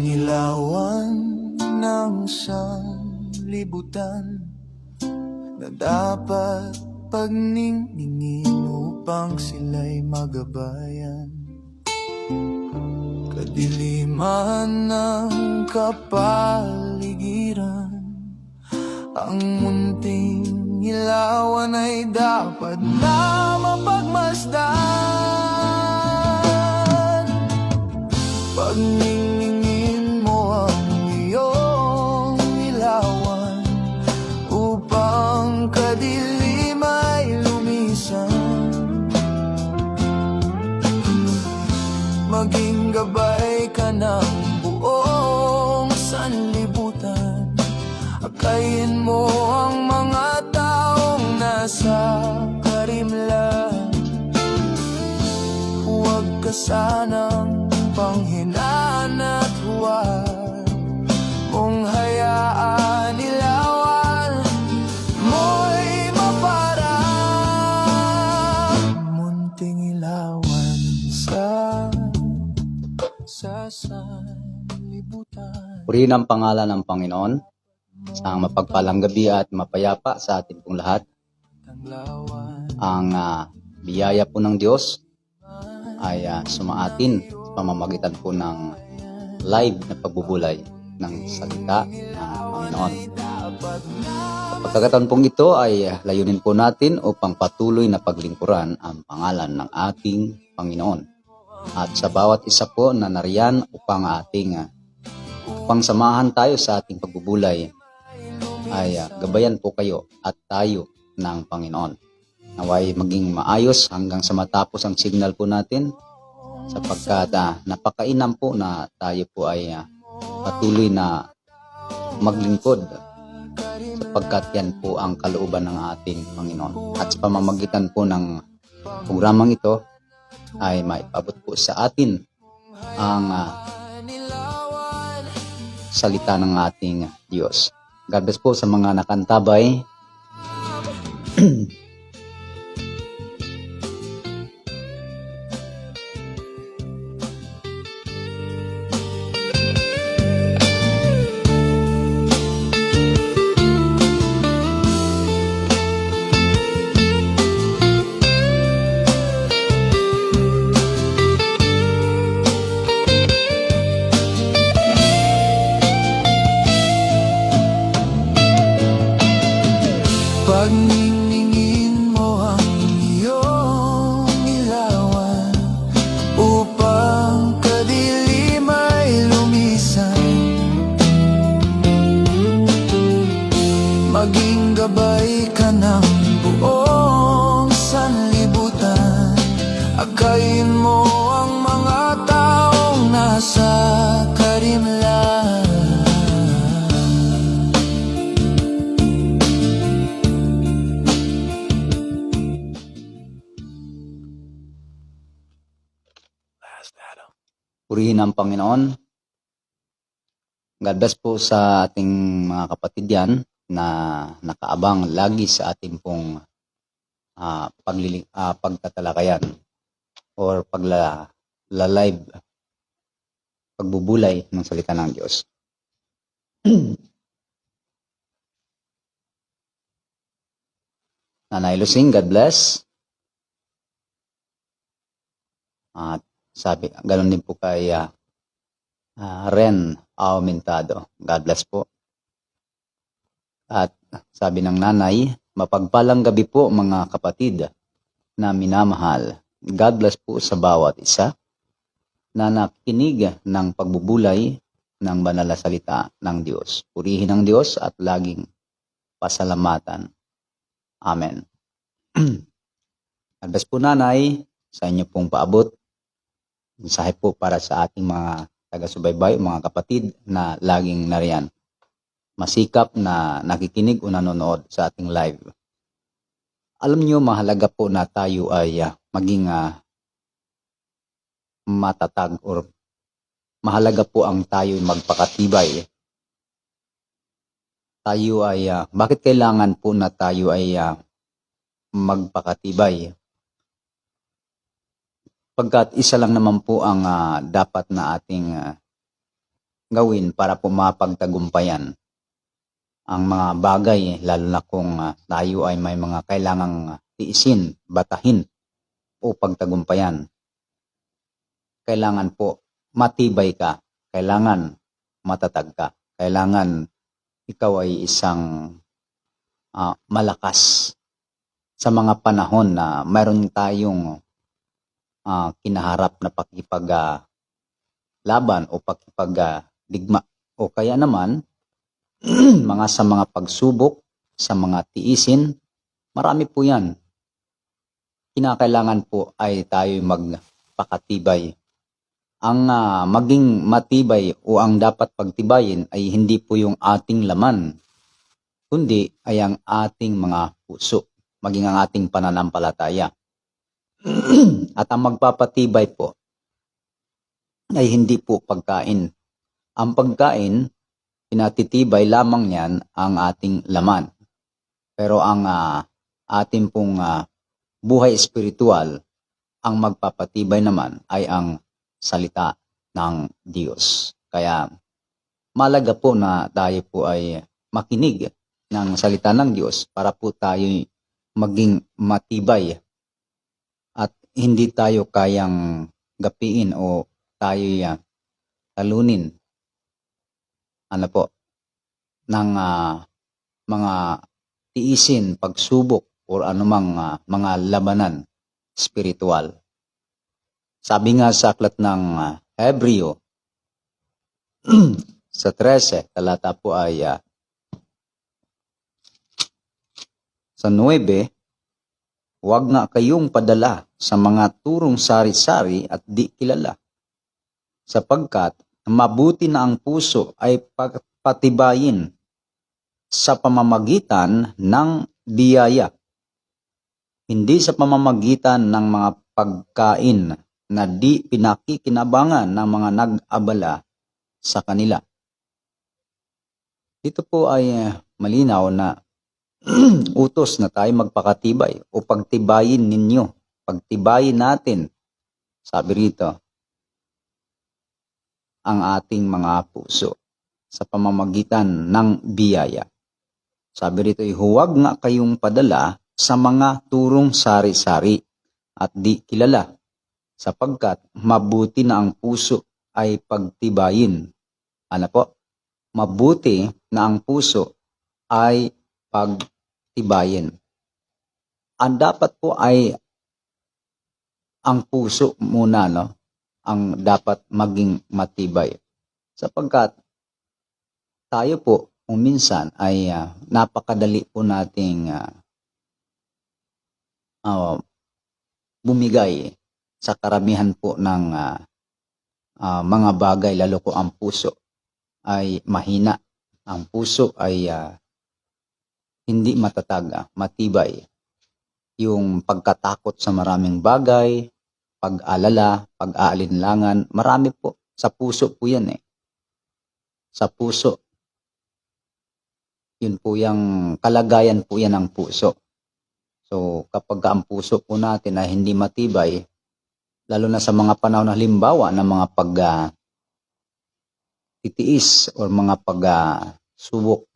ilawan ng sanlibutan na dapat pagningning upang sila'y magabayan. Kadiliman ng kapaligiran, ang munting ilawan ay dapat na mapagmasdan. Pagningin mo ang iyong ilawan upang kadilim ay lumisan. Maging gabay ka ng buong sanlibutan. Akayin mo ang mga taong nasa karimlan. Huwag ka sanang panghinaan at huwag mong hayaan ilawan mo'y maparang munting ilawan sa sanlibutan. Purihin ang pangalan ng Panginoon. Sa mapagpalang gabi at mapayapa sa ating pong lahat. Ang biyaya po ng Diyos ay sumaatin sa pamamagitan po ng live na pagbubulay ng salita ng Panginoon. Sa pagkakataon pong ito ay layunin po natin upang patuloy na paglingkuran ang pangalan ng ating Panginoon. At sa bawat isa po na nariyan upang samahan tayo sa ating pagbubulay, ay gabayan po kayo at tayo ng Panginoon. Naway maging maayos hanggang sa matapos ang signal po natin, sapagkat napakainam po na tayo po ay patuloy na maglingkod, sapagkat yan po ang kalooban ng ating Panginoon. At sa pamamagitan po ng programang ito ay maipabot po sa atin ang salita ng ating Diyos. God bless po sa mga nakantabay. Pagningin mo ang iyong ilawan upang kadilim ay lumisan. Maging gabay ka ng buong sanlibutan. Akayin mo ang mga taong nasa karimlan. Purihin ang Panginoon. God bless po sa ating mga kapatid yan na nakaabang lagi sa ating pong pagtatalakayan or live pagbubulay ng salita ng Diyos. Nanay Lusing, God bless. At sabi, ganoon din po kay Ren Aumentado. God bless po. At sabi ng nanay, mapagpalang gabi po mga kapatid na minamahal. God bless po sa bawat isa na nakikinig ng pagbubulay ng banal na salita ng Diyos. Purihin ang Diyos at laging pasalamatan. Amen. God bless po nanay sa inyo pong paabot. Mensahe po para sa ating mga taga-subaybay, mga kapatid na laging nariyan. Masikap na nakikinig o nanonood sa ating live. Alam nyo, mahalaga po na tayo ay maging matatag or mahalaga po ang tayo magpakatibay. Tayo ay, bakit kailangan po na tayo ay magpakatibay? Pagkat isa lang naman po ang dapat na ating gawin para po mapagtagumpayan ang mga bagay, lalo na kung tayo ay may mga kailangang tiisin, batahin o pagtagumpayan. Kailangan po matibay ka, kailangan matatag ka, kailangan ikaw ay isang malakas sa mga panahon na mayroon tayong kinaharap na pakipaglaban o pakipagdigma. O kaya naman, sa mga pagsubok, sa mga tiisin, marami po yan. Kinakailangan po ay tayo magpakatibay. Ang maging matibay o ang dapat pagtibayin ay hindi po yung ating laman, kundi ay ang ating mga puso, maging ang ating pananampalataya. At ang magpapatibay po ay hindi po pagkain. Ang pagkain, pinatitibay lamang yan ang ating laman. Pero ang ating pong buhay espiritual, ang magpapatibay naman ay ang salita ng Diyos. Kaya malaga po na tayo po ay makinig ng salita ng Diyos para po tayo maging matibay at hindi tayo kayang gapiin o tayo talunin ng mga tiisin, pagsubok o anumang mga labanan spiritual. Sabi nga sa aklat ng Hebreo sa 13, talata po ay sa 9, huwag nga kayong padala sa mga turong sari-sari at di kilala, sapagkat mabuti na ang puso ay patibayin sa pamamagitan ng biyaya, hindi sa pamamagitan ng mga pagkain na di pinakikinabangan ng mga nag-abala sa kanila. Ito po ay malinaw na utos na tayo magpakatibay o pagtibayin ninyo, pagtibayin natin, sabi rito, ang ating mga puso sa pamamagitan ng biyaya. Sabi rito, huwag nga kayong padala sa mga turong sari-sari at di kilala, sapagkat mabuti na ang puso ay pagtibayin. Mabuti na ang puso ay pagtibayin. Ang dapat po ay ang puso muna, ang dapat maging matibay. Sapagkat tayo po, minsan ay napakadali po nating bumigay sa karamihan po ng mga bagay, lalo ko ang puso ay mahina. Ang puso ay hindi matatag, matibay. Yung pagkatakot sa maraming bagay, pag-alala, pag-aalinlangan, marami po. Sa puso po yan Sa puso. Yun po yung kalagayan po yan ng puso. So kapag ang puso po natin ay hindi matibay, lalo na sa mga panahon na halimbawa ng mga titiis o mga subok,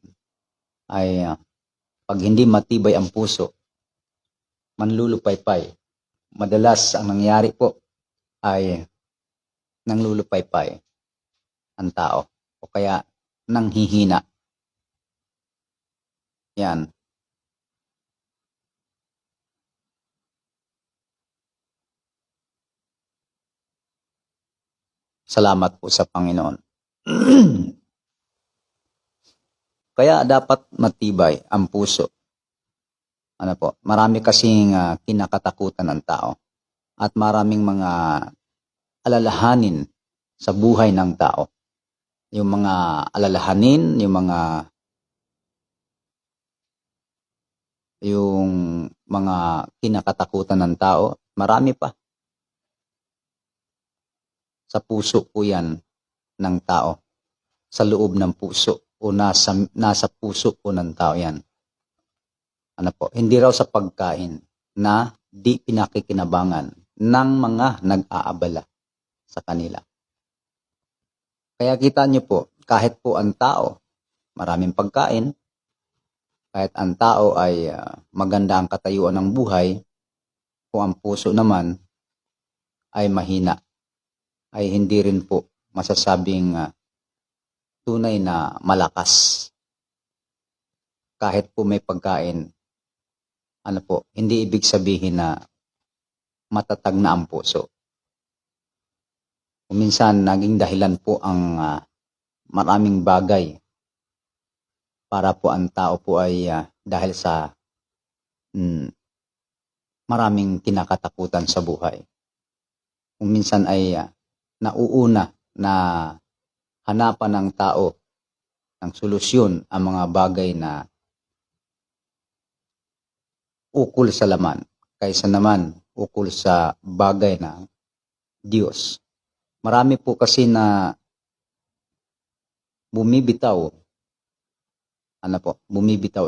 ay pag hindi matibay ang puso, manlulupaypay. Madalas ang nangyari po ay nanglulupaypay ang tao o kaya nanghihina. Yan. Salamat po sa Panginoon. Kaya dapat matibay ang puso. Marami kasing kinakatakutan ng tao at maraming mga alalahanin sa buhay ng tao. Yung mga alalahanin, yung mga kinakatakutan ng tao, marami pa. Sa puso po yan ng tao. Sa loob ng puso o nasa puso po ng tao yan. Hindi raw sa pagkain na di pinakikinabangan ng mga nag-aabala sa kanila. Kaya kita niyo po, kahit po ang tao, maraming pagkain, kahit ang tao ay maganda ang katayuan ng buhay, kung ang puso naman ay mahina, ay hindi rin po masasabing tunay na malakas. Kahit po may pagkain, ano po, hindi ibig sabihin na matatag na ang puso. Minsan, naging dahilan po ang maraming bagay para po ang tao po ay dahil sa maraming kinakatakutan sa buhay. Kung minsan ay nauuna na hanapan ng tao ng solusyon ang mga bagay na ukol sa laman kaysa naman ukol sa bagay ng Diyos. Marami po kasi na bumibitaw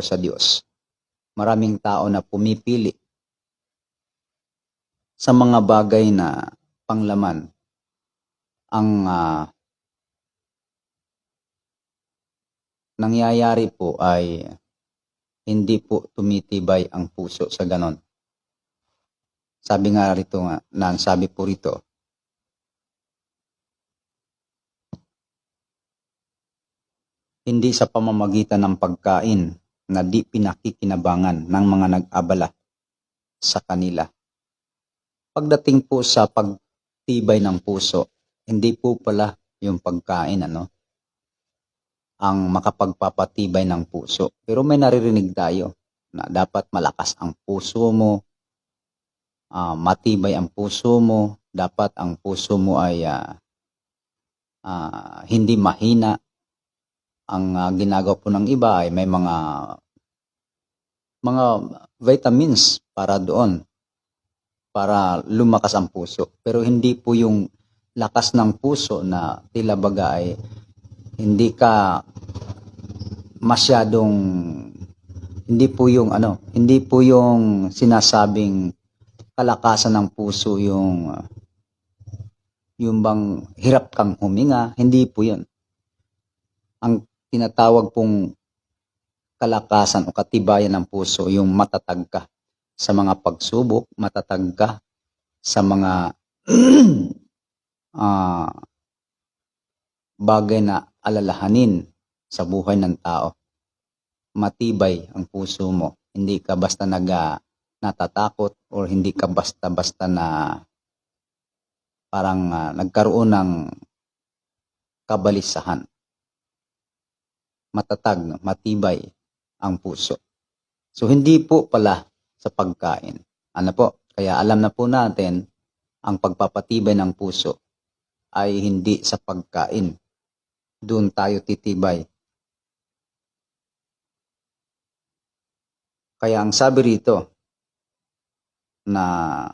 sa Diyos. Maraming tao na pumipili sa mga bagay na panglaman. Ang nangyayari po ay hindi po tumitibay ang puso sa ganon. Sabi nga rito sabi po rito, hindi sa pamamagitan ng pagkain na di pinakikinabangan ng mga nag-abala sa kanila. Pagdating po sa pagtibay ng puso, hindi po pala yung pagkain ang makapagpapatibay ng puso. Pero may naririnig tayo na dapat malakas ang puso mo, matibay ang puso mo, dapat ang puso mo ay hindi mahina. Ang ginagawa po ng iba ay may mga vitamins para doon, para lumakas ang puso. Pero hindi po yung lakas ng puso na tila baga ay hindi ka masyadong, hindi po yung sinasabing kalakasan ng puso yung bang hirap kang huminga, hindi po yun. Ang tinatawag pong kalakasan o katibayan ng puso, yung matatag ka sa mga pagsubok, matatag ka sa mga bagay na alalahanin sa buhay ng tao. Matibay ang puso mo. Hindi ka basta natatakot or hindi ka basta-basta na parang nagkaroon ng kabalisahan. Matatag, matibay ang puso. So, hindi po pala sa pagkain. Kaya alam na po natin, ang pagpapatibay ng puso ay hindi sa pagkain. Doon tayo titibay. Kaya ang sabi rito, na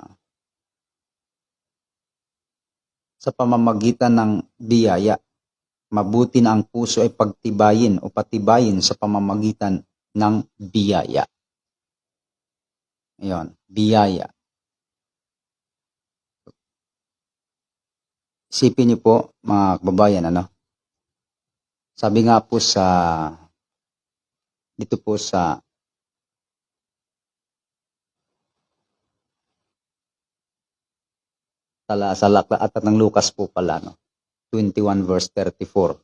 sa pamamagitan ng biyaya, mabuti na ang puso ay pagtibayin o patibayin sa pamamagitan ng biyaya. Ayan, biyaya. Isipin niyo po, mga kababayan, sabi nga po dito po sa aklat ng Lucas po pala, 21 verse 34.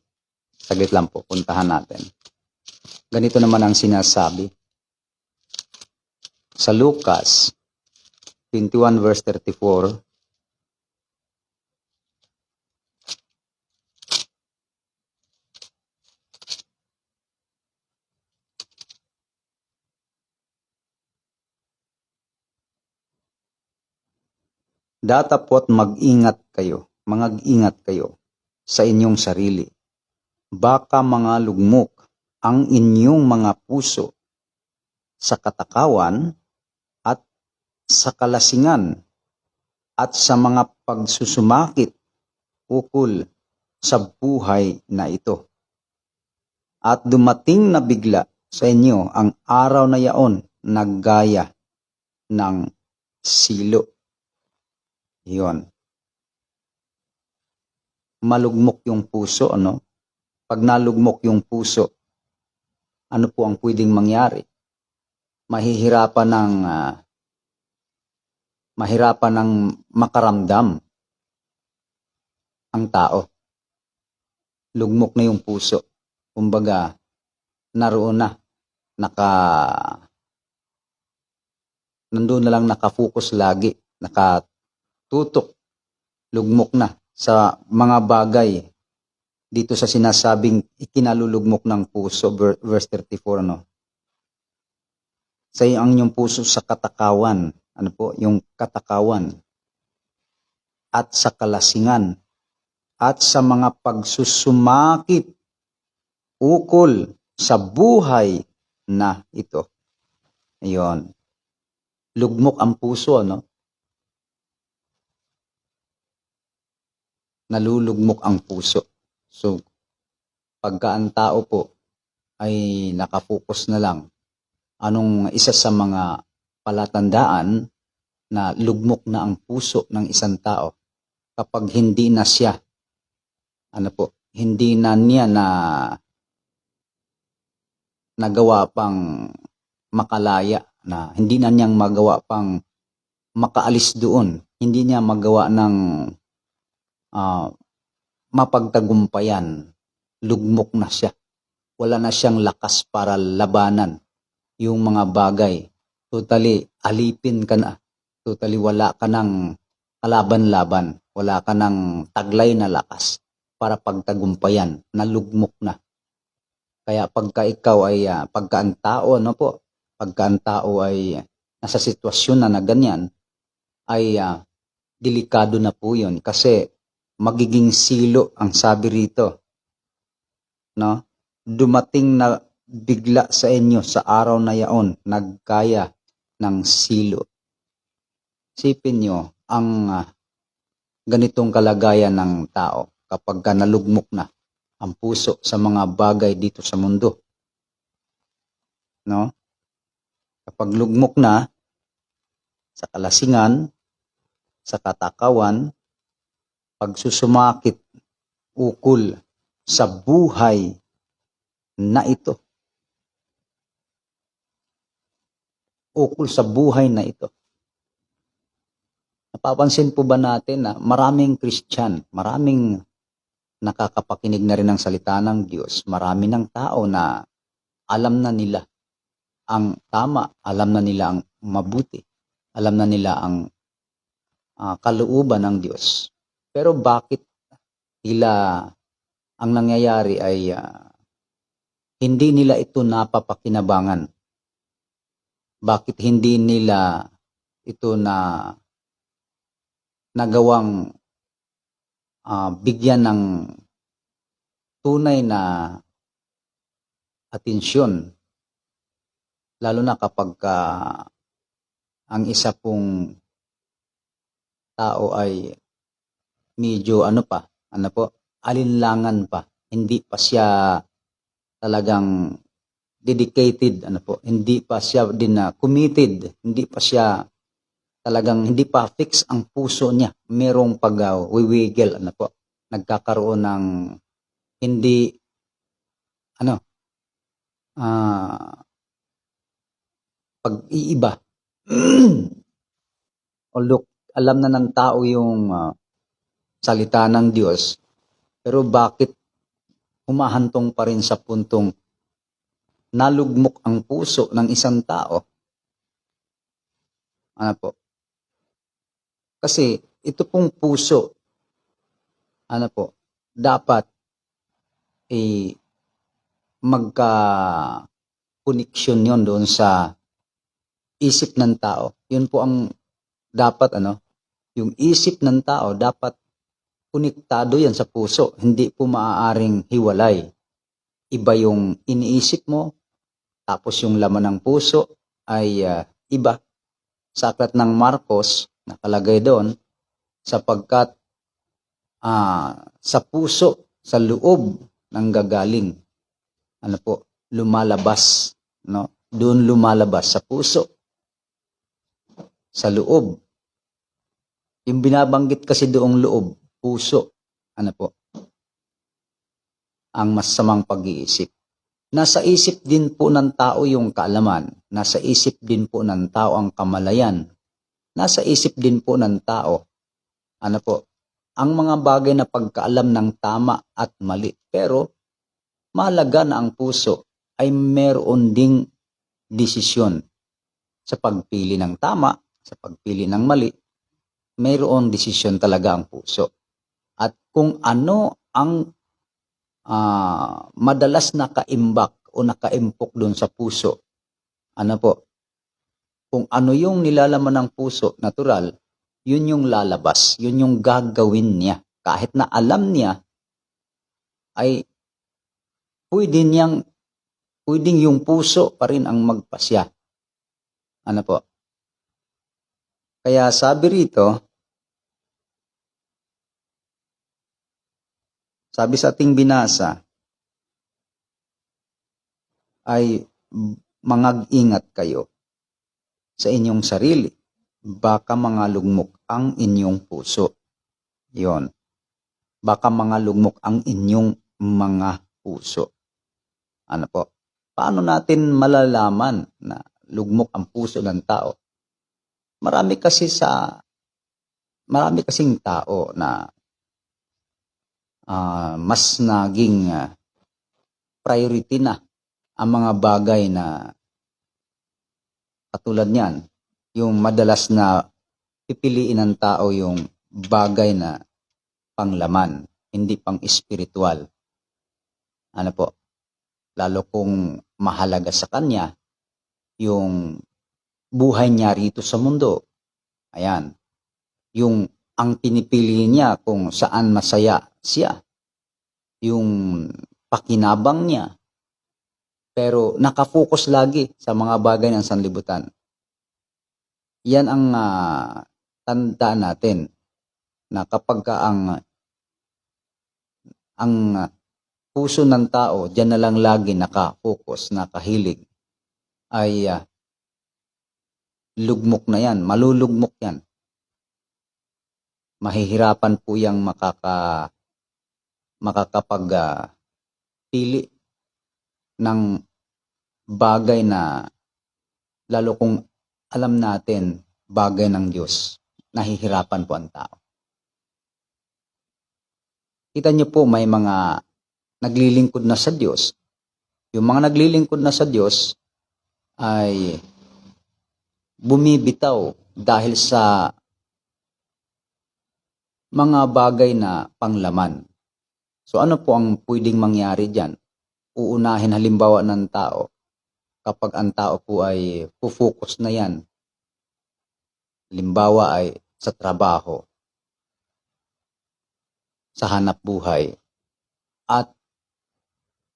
Saglit lang po, puntahan natin. Ganito naman ang sinasabi. Sa Lucas 21 verse 34, datapot mag-ingat kayo sa inyong sarili. Baka mga lugmok ang inyong mga puso sa katakawan at sa kalasingan at sa mga pagsusumakit ukol sa buhay na ito. At dumating na bigla sa inyo ang araw na yaon na gaya ng silo. Iyon. malugmok yung puso, ano? Pag nalugmok yung puso, ano po ang pwedeng mangyari? Mahirapan ng makaramdam ang tao. Lugmok na yung puso. Kumbaga, naroon na, nandun na lang nakafocus lagi, nakatutok, lugmok na sa mga bagay dito sa sinasabing ikinalulugmok ng puso, verse 34, ano? Sa ang inyong puso sa katakawan, ano po, yung katakawan, at sa kalasingan, at sa mga pagsusumakit, ukol sa buhay na ito. Ayun. Lugmok ang puso, ano? Nalulugmok ang puso. So, pagka ang tao po ay nakafocus na lang, anong isa sa mga palatandaan na lugmok na ang puso ng isang tao kapag hindi na siya, ano po, hindi na niya nagawa pang makalaya, na hindi na niyang magawa pang makaalis doon, hindi niya magawa ng mapagtagumpayan, lugmok na siya. Wala na siyang lakas para labanan yung mga bagay. Totally, alipin ka na. Totally, wala ka ng kalaban-laban. Wala ka ng taglay na lakas para pagtagumpayan. Nalugmok na. Kaya pagka ikaw ay, pagka ang tao, ano po, pagka ang tao ay nasa sitwasyon na ganyan, ay delikado na po yun. Kasi magiging silo ang sabi rito. No? Dumating na bigla sa inyo sa araw na yaon, nagkaya ng silo. Sipin nyo ang ganitong kalagayan ng tao kapag nalugmok na ang puso sa mga bagay dito sa mundo. No? Kapag lugmok na sa kalasingan, sa katakawan, pagsusumakit, ukol sa buhay na ito. Ukol sa buhay na ito. Napapansin po ba natin na maraming Christian, maraming nakakapakinig na rin ng salita ng Diyos, marami ng tao na alam na nila ang tama, alam na nila ang mabuti, alam na nila ang kalooban ng Diyos. Pero bakit tila ang nangyayari ay hindi nila ito napapakinabangan? Bakit hindi nila ito nagawang bigyan ng tunay na atensyon? Lalo na kapag ang isa pong tao ay medyo alinlangan pa. Hindi pa siya talagang dedicated, hindi pa siya din committed, hindi pa siya talagang, hindi pa fix ang puso niya. Merong pag-wiwiggle, nagkakaroon ng hindi, pag-iiba. Although, alam na ng tao yung salita ng Diyos, pero bakit humahantong pa rin sa puntong nalugmok ang puso ng isang tao? Kasi ito pong puso, dapat magka-connection yon doon sa isip ng tao. Yun po ang dapat, yung isip ng tao, dapat konektado yan sa puso. Hindi po maaaring hiwalay. Iba yung iniisip mo, tapos yung laman ng puso ay iba. Sa aklat ng Marcos, nakalagay doon, sapagkat sa puso, sa loob ng gagaling, lumalabas, doon lumalabas sa puso, sa loob. Yung binabanggit kasi doong loob, puso, ang masamang pag-iisip. Nasa isip din po ng tao yung kaalaman. Nasa isip din po ng tao ang kamalayan. Nasa isip din po ng tao, ang mga bagay na pagkaalam ng tama at mali. Pero mahalaga na ang puso ay meron ding desisyon sa pagpili ng tama, sa pagpili ng mali. Mayroong desisyon talaga ang puso. At kung ano ang madalas nakaimbak o nakaimpok doon sa puso, kung ano yung nilalaman ng puso, natural, yun yung lalabas, yun yung gagawin niya. Kahit na alam niya, ay pwedeng yung puso pa rin ang magpasya. Kaya sabi rito, sabi sa ating binasa, ay mangag-ingat kayo sa inyong sarili. Baka mangalugmok ang inyong puso. Yon. Baka mangalugmok ang inyong mga puso. Paano natin malalaman na lugmok ang puso ng tao? Marami kasing tao na mas naging priority na ang mga bagay na katulad niyan, yung madalas na pipiliin ng tao yung bagay na panglaman, hindi pang espiritual. Lalo kung mahalaga sa kanya yung buhay niya rito sa mundo. Ayan. Yung ang pinipili niya kung saan masaya siya. Yung pakinabang niya. Pero nakafocus lagi sa mga bagay ng sanlibutan. Yan ang tandaan natin na kapag ang puso ng tao diyan na lang lagi nakafocus, nakahilig, ay lugmok na yan, malulugmok yan. Mahihirapan po yang makakapag-pili ng bagay na lalo kung alam natin bagay ng Diyos. Nahihirapan po ang tao. Kita niyo po may mga naglilingkod na sa Diyos. Yung mga naglilingkod na sa Diyos ay bumibitaw dahil sa mga bagay na panglaman. So ano po ang pwedeng mangyari dyan? Uunahin halimbawa ng tao, kapag ang tao po ay focus na yan, halimbawa ay sa trabaho, sa hanap buhay, at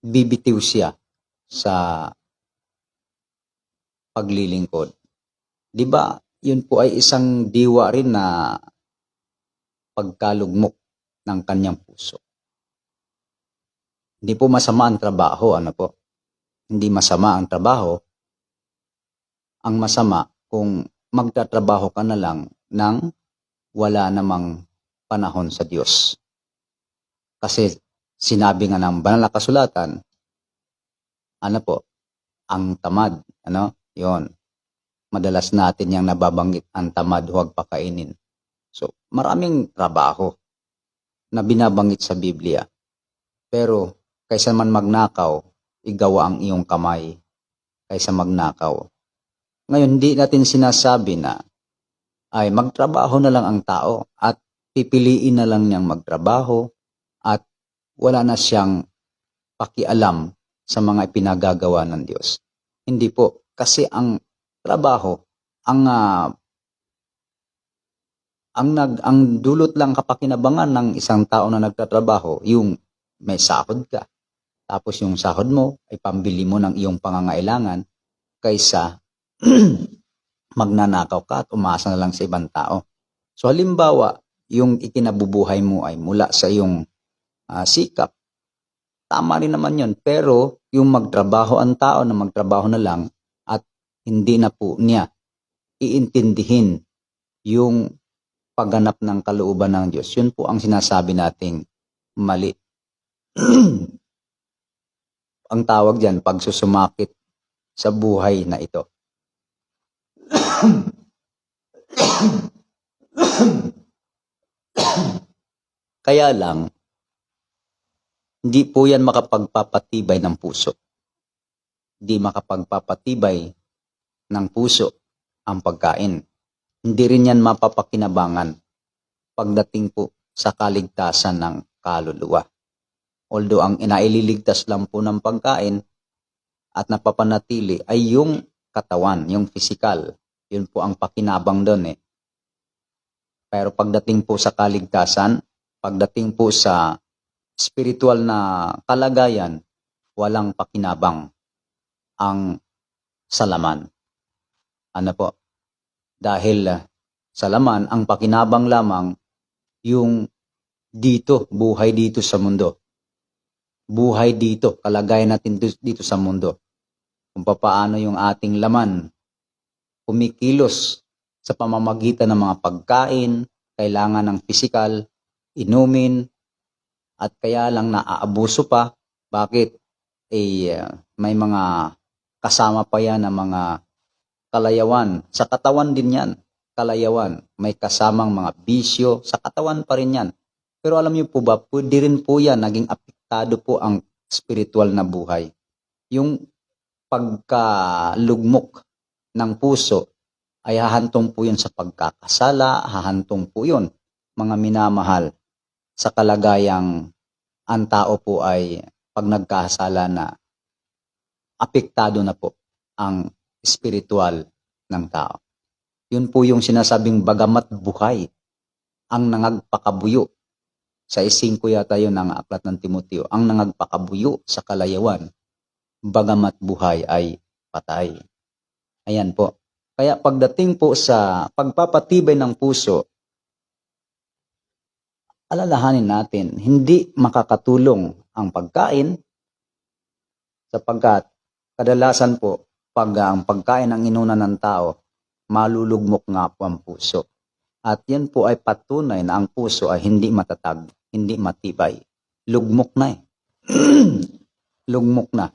bibitiw siya sa paglilingkod. Di ba, yun po ay isang diwa rin na pagkalugmok ng kanyang puso. Hindi po masama ang trabaho, Hindi masama ang trabaho. Ang masama kung magtatrabaho ka na lang nang wala namang panahon sa Diyos. Kasi sinabi nga ng banal na kasulatan, ang tamad, yon. Madalas natin yang nababanggit, ang tamad huwag pakainin. So, maraming trabaho na binabanggit sa Biblia. Pero, kaysa man magnakaw, igawa ang iyong kamay kaysa magnakaw. Ngayon, hindi natin sinasabi na ay magtrabaho na lang ang tao at pipiliin na lang niyang magtrabaho at wala na siyang pakialam sa mga ipinagagawa ng Diyos. Hindi po. Kasi ang trabaho, ang dulot lang kapakinabangan ng isang tao na nagtatrabaho, yung may sahod ka. Tapos yung sahod mo ay pambili mo ng iyong pangangailangan kaysa magnanakaw ka at umasa na lang sa ibang tao. So halimbawa, yung ikinabubuhay mo ay mula sa iyong sikap. Tama rin naman yun. Pero yung magtrabaho ang tao na magtrabaho na lang at hindi na po niya iintindihin yung pagganap ng kalooban ng Diyos. Yun po ang sinasabi nating mali. ang tawag diyan, pagsusumakit sa buhay na ito. Kaya lang, hindi po yan makapagpapatibay ng puso. Hindi makapagpapatibay ng puso ang pagkain. Hindi rin yan mapapakinabangan pagdating po sa kaligtasan ng kaluluwa. Although ang inaililigtas lang po ng pagkain at napapanatili ay yung katawan, yung physical. Yun po ang pakinabang doon eh. Pero pagdating po sa kaligtasan, pagdating po sa spiritual na kalagayan, walang pakinabang ang salaman. Ano po? Dahil sa laman, ang pakinabang lamang yung dito, buhay dito sa mundo. Buhay dito, kalagayan natin dito sa mundo. Kung paano yung ating laman kumikilos sa pamamagitan ng mga pagkain, kailangan ng physical, inumin, at kaya lang naaabuso pa. Bakit? May mga kasama pa yan ng mga kalayawan. Sa katawan din yan, kalayawan. May kasamang mga bisyo, sa katawan pa rin yan. Pero alam niyo po ba, pwede rin po yan, naging apektado po ang spiritual na buhay. Yung pagkalugmok ng puso ay hahantong po yun sa pagkakasala, hahantong po yun, mga minamahal, sa kalagayang ang tao po ay pag nagkasala na apektado na po ang spiritual ng tao. Yun po yung sinasabing bagamat buhay ang nangagpakabuyo. Sa 5 yata yun ng aklat ng Timoteo, ang nangagpakabuyo sa kalayawan, bagamat buhay ay patay. Ayan po. Kaya pagdating po sa pagpapatibay ng puso, alalahanin natin, hindi makakatulong ang pagkain sapagkat kadalasan po, pag ang pagkain ang inuna ng tao, malulugmok nga po ang puso. At yan po ay patunay na ang puso ay hindi matatag, hindi matibay. Lugmok na eh. Lugmok na.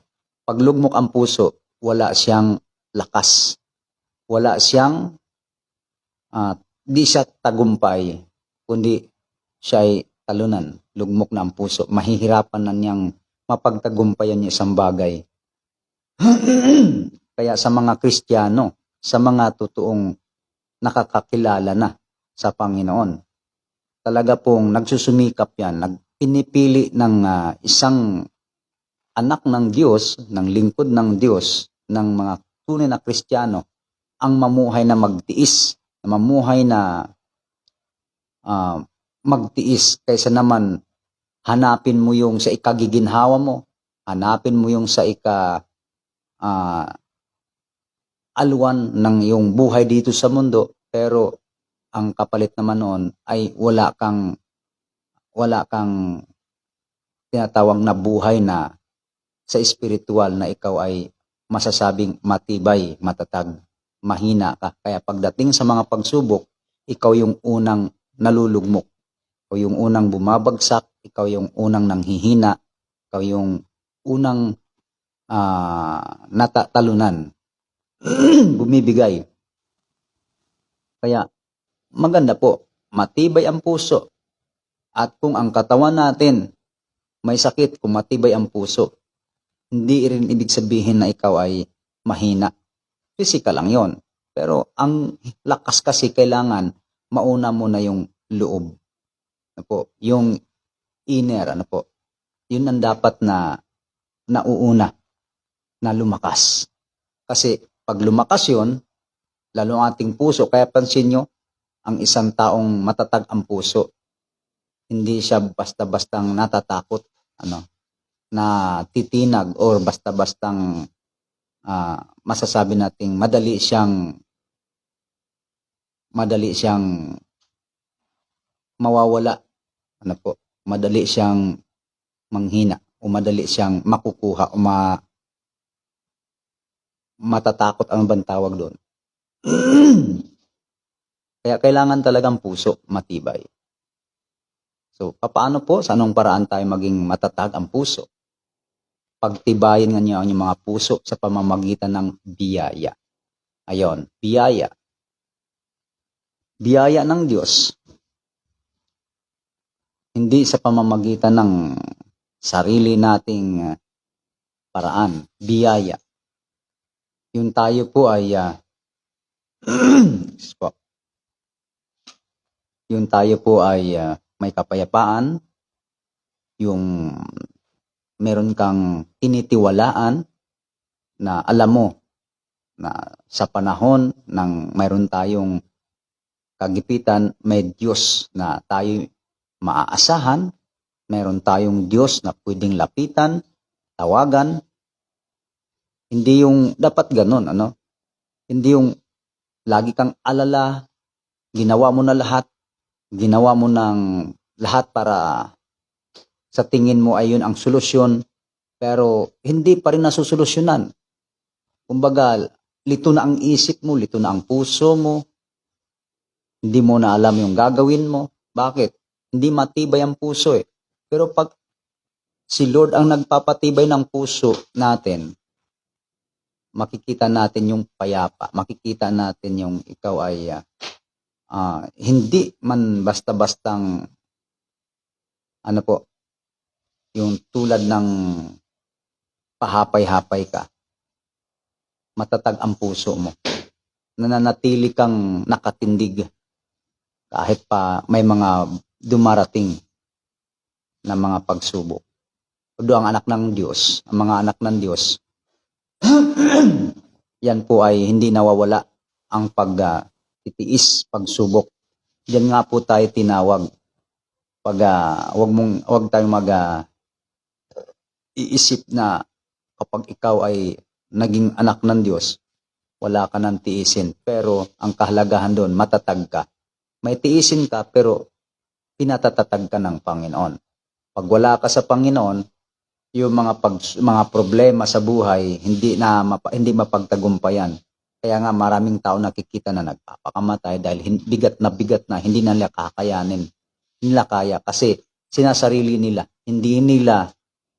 Pag lugmok ang puso, wala siyang lakas. Wala siyang, di siya tagumpay, kundi siya ay talunan. Lugmok na ang puso. Mahihirapan na niyang mapagtagumpayan niya isang bagay. Kaya sa mga Kristiyano, sa mga totoong nakakakilala na sa Panginoon, talaga pong nagsusumikap yan, nagpinipili ng isang anak ng Diyos, ng lingkod ng Diyos, ng mga tunay na Kristiyano, ang mamuhay na magtiis, na mamuhay na magtiis, kaysa naman hanapin mo yung sa ikagiginhawa mo, hanapin mo yung sa alwan ng iyong buhay dito sa mundo, pero ang kapalit naman noon ay wala kang tinatawag na buhay na sa espiritual na ikaw ay masasabing matibay, matatag, mahina ka. Kaya pagdating sa mga pagsubok, ikaw yung unang nalulugmok, ikaw yung unang bumabagsak, ikaw yung unang nanghihina, ikaw yung unang natatalunan, bumibigay. Kaya maganda po, matibay ang puso. At kung ang katawan natin may sakit, kung matibay ang puso, hindi rin ibig sabihin na ikaw ay mahina. Physical lang yon. Pero ang lakas kasi kailangan mauna mo na yung loob. Ano po? Yung inner, ano po? Yun ang dapat na nauuna, na lumakas. Kasi pag lumakas yun, lalo ang ating puso, kaya pansin nyo, ang isang taong matatag ang puso, hindi siya basta-bastang natatakot, na titinag or basta-bastang masasabi nating madali siyang mawawala, madali siyang manghina o madali siyang makukuha o matatakot, ang bang tawag doon. Kaya kailangan talagang puso matibay. So, paano po? Sa anong paraan tayo maging matatag ang puso? pagtibayin nga niyo ang inyong mga puso sa pamamagitan ng biyaya. Ayon, biyaya. Biyaya ng Diyos. Hindi sa pamamagitan ng sarili nating paraan. Biyaya. Yung tayo po ay yung tayo po ay may kapayapaan, yung meron kang tinitiwalaan na alam mo na sa panahon ng mayroon tayong kagipitan, may Diyos na tayo maaasahan, meron tayong Diyos na pwedeng lapitan, tawagan. Hindi yung dapat ganun, ano? Hindi yung lagi kang alala, ginawa mo na lahat, ginawa mo ng lahat para sa tingin mo ay yun ang solusyon, pero hindi pa rin nasusolusyonan. Kumbaga, lito na ang isip mo, lito na ang puso mo, hindi mo na alam yung gagawin mo. Bakit? Hindi matibay ang puso eh. Pero pag si Lord ang nagpapatibay ng puso natin, makikita natin yung payapa, makikita natin yung ikaw ay hindi man basta-bastang ano po, yung tulad ng pahapay-hapay ka. Matatag ang puso mo. Nananatili kang nakatindig kahit pa may mga dumarating na mga pagsubok. Ang anak ng Diyos, ang mga anak ng Diyos, yan po ay hindi nawawala ang pagtitiis, pagsubok. Diyan nga po tayo tinawag. Pag wag tayong iisip na kapag ikaw ay naging anak ng Diyos, wala ka nang tiisin. Pero ang kahalagahan doon, matatag ka. May tiisin ka pero pinatatatag ka ng Panginoon. Pag wala ka sa Panginoon, yung mga problema sa buhay hindi mapagtagumpayan. Kaya nga maraming tao nakikita na nagpapakamatay dahil bigat na hindi nila kakayanin. Hindi nila kaya kasi sinasarili nila, hindi nila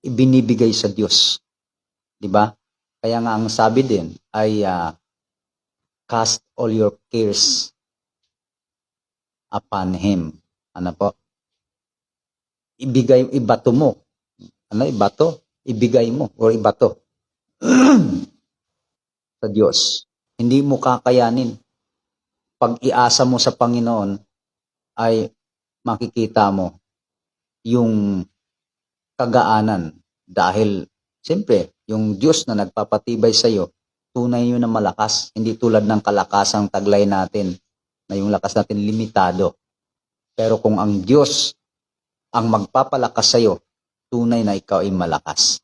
ibinibigay sa Diyos. 'Di ba? Kaya nga ang sabi din ay cast all your cares upon Him. Ano po? Ibato mo. Ano, ibato? Ibigay mo o ibato sa Diyos. Hindi mo kakayanin. Pag iasa mo sa Panginoon, ay makikita mo yung kagaanan. Dahil, siyempre, yung Diyos na nagpapatibay sa iyo, tunay yun na malakas. Hindi tulad ng kalakasang taglay natin, na yung lakas natin limitado. Pero kung ang Diyos ang magpapalakas sa iyo, tunay na ikaw ay malakas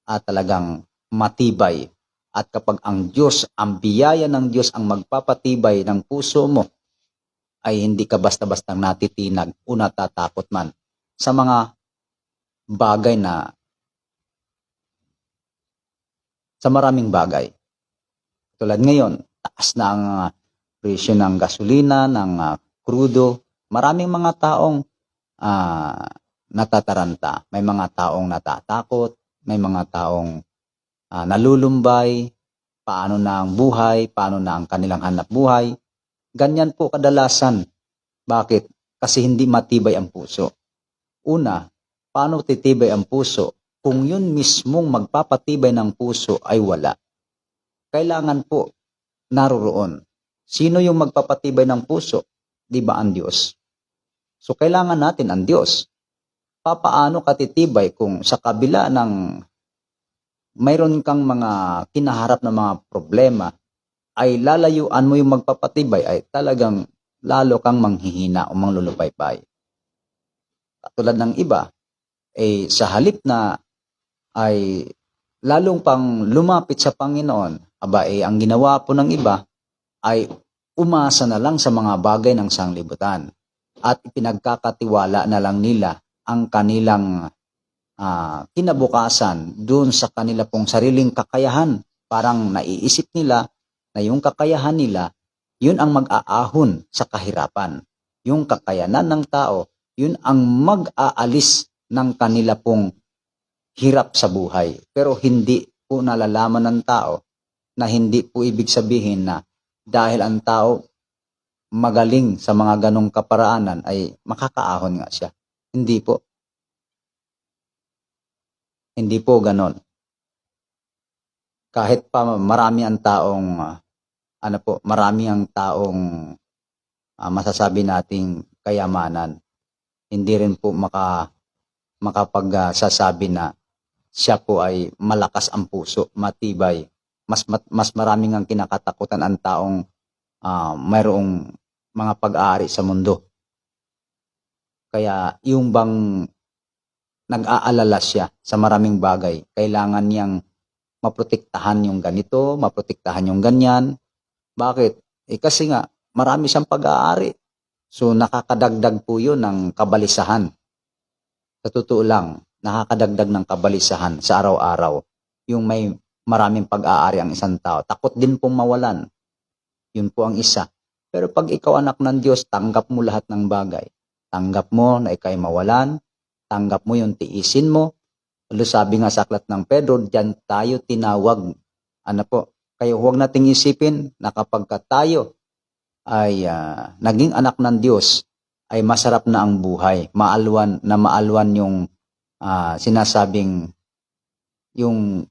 at talagang matibay. At kapag ang Diyos, ang biyaya ng Diyos ang magpapatibay ng puso mo, ay hindi ka basta-bastang natitinag o natatakot man sa mga bagay na sa maraming bagay. Tulad ngayon, taas na ang presyo ng gasolina, ng krudo. Maraming mga taong natataranta. May mga taong natatakot, may mga taong nalulumbay, paano na ang buhay, paano na ang kanilang hanap buhay. Ganyan po kadalasan. Bakit? Kasi hindi matibay ang puso. Una, paano titibay ang puso kung yun mismong magpapatibay ng puso ay wala? Kailangan po naroroon. Sino yung magpapatibay ng puso? Di ba ang Diyos? So kailangan natin ang Diyos. Paano katitibay kung sa kabila ng mayroon kang mga kinaharap na mga problema, ay lalayuan mo yung magpapatibay, ay talagang lalo kang manghihina o manglulupaypay. Katulad ng iba, sa halip na ay lalong pang lumapit sa Panginoon, ang ginawa po ng iba ay umasa na lang sa mga bagay ng sanglibutan at ipinagkakatiwala na lang nila ang kanilang kinabukasan doon sa kanila pong sariling kakayahan. Parang naiisip nila na yung kakayahan nila, yun ang mag-aahon sa kahirapan. Yung kakayanan ng tao, yun ang mag-aalis ng kanila pong hirap sa buhay. Pero hindi po nalalaman ng tao na hindi po ibig sabihin na dahil ang tao magaling sa mga ganong kaparaanan ay makakaahon nga siya. Hindi po. Hindi po ganon. Kahit pa marami ang taong marami ang taong masasabi nating kayamanan, hindi rin po makapagsasabi na siya po ay malakas ang puso, matibay. Mas maraming ang kinakatakutan ang taong mayroong mga pag-aari sa mundo. Kaya yung bang nag-aalala siya sa maraming bagay, kailangan niyang maprotektahan yung ganito, maprotektahan yung ganyan. Bakit? Kasi nga, marami siyang pag-aari. So, nakakadagdag po yun ng kabalisahan. Sa totoo lang, nakakadagdag ng kabalisahan sa araw-araw. Yung may maraming pag-aari ang isang tao. Takot din pong mawalan. Yun po ang isa. Pero pag ikaw anak ng Diyos, tanggap mo lahat ng bagay. Tanggap mo na ikaw'y mawalan. Tanggap mo yung tiisin mo. Sabi nga sa aklat ng Pedro, diyan tayo tinawag. Kaya huwag nating isipin na kapag tayo ay naging anak ng Diyos, ay masarap na ang buhay. Maalwan yung sinasabing yung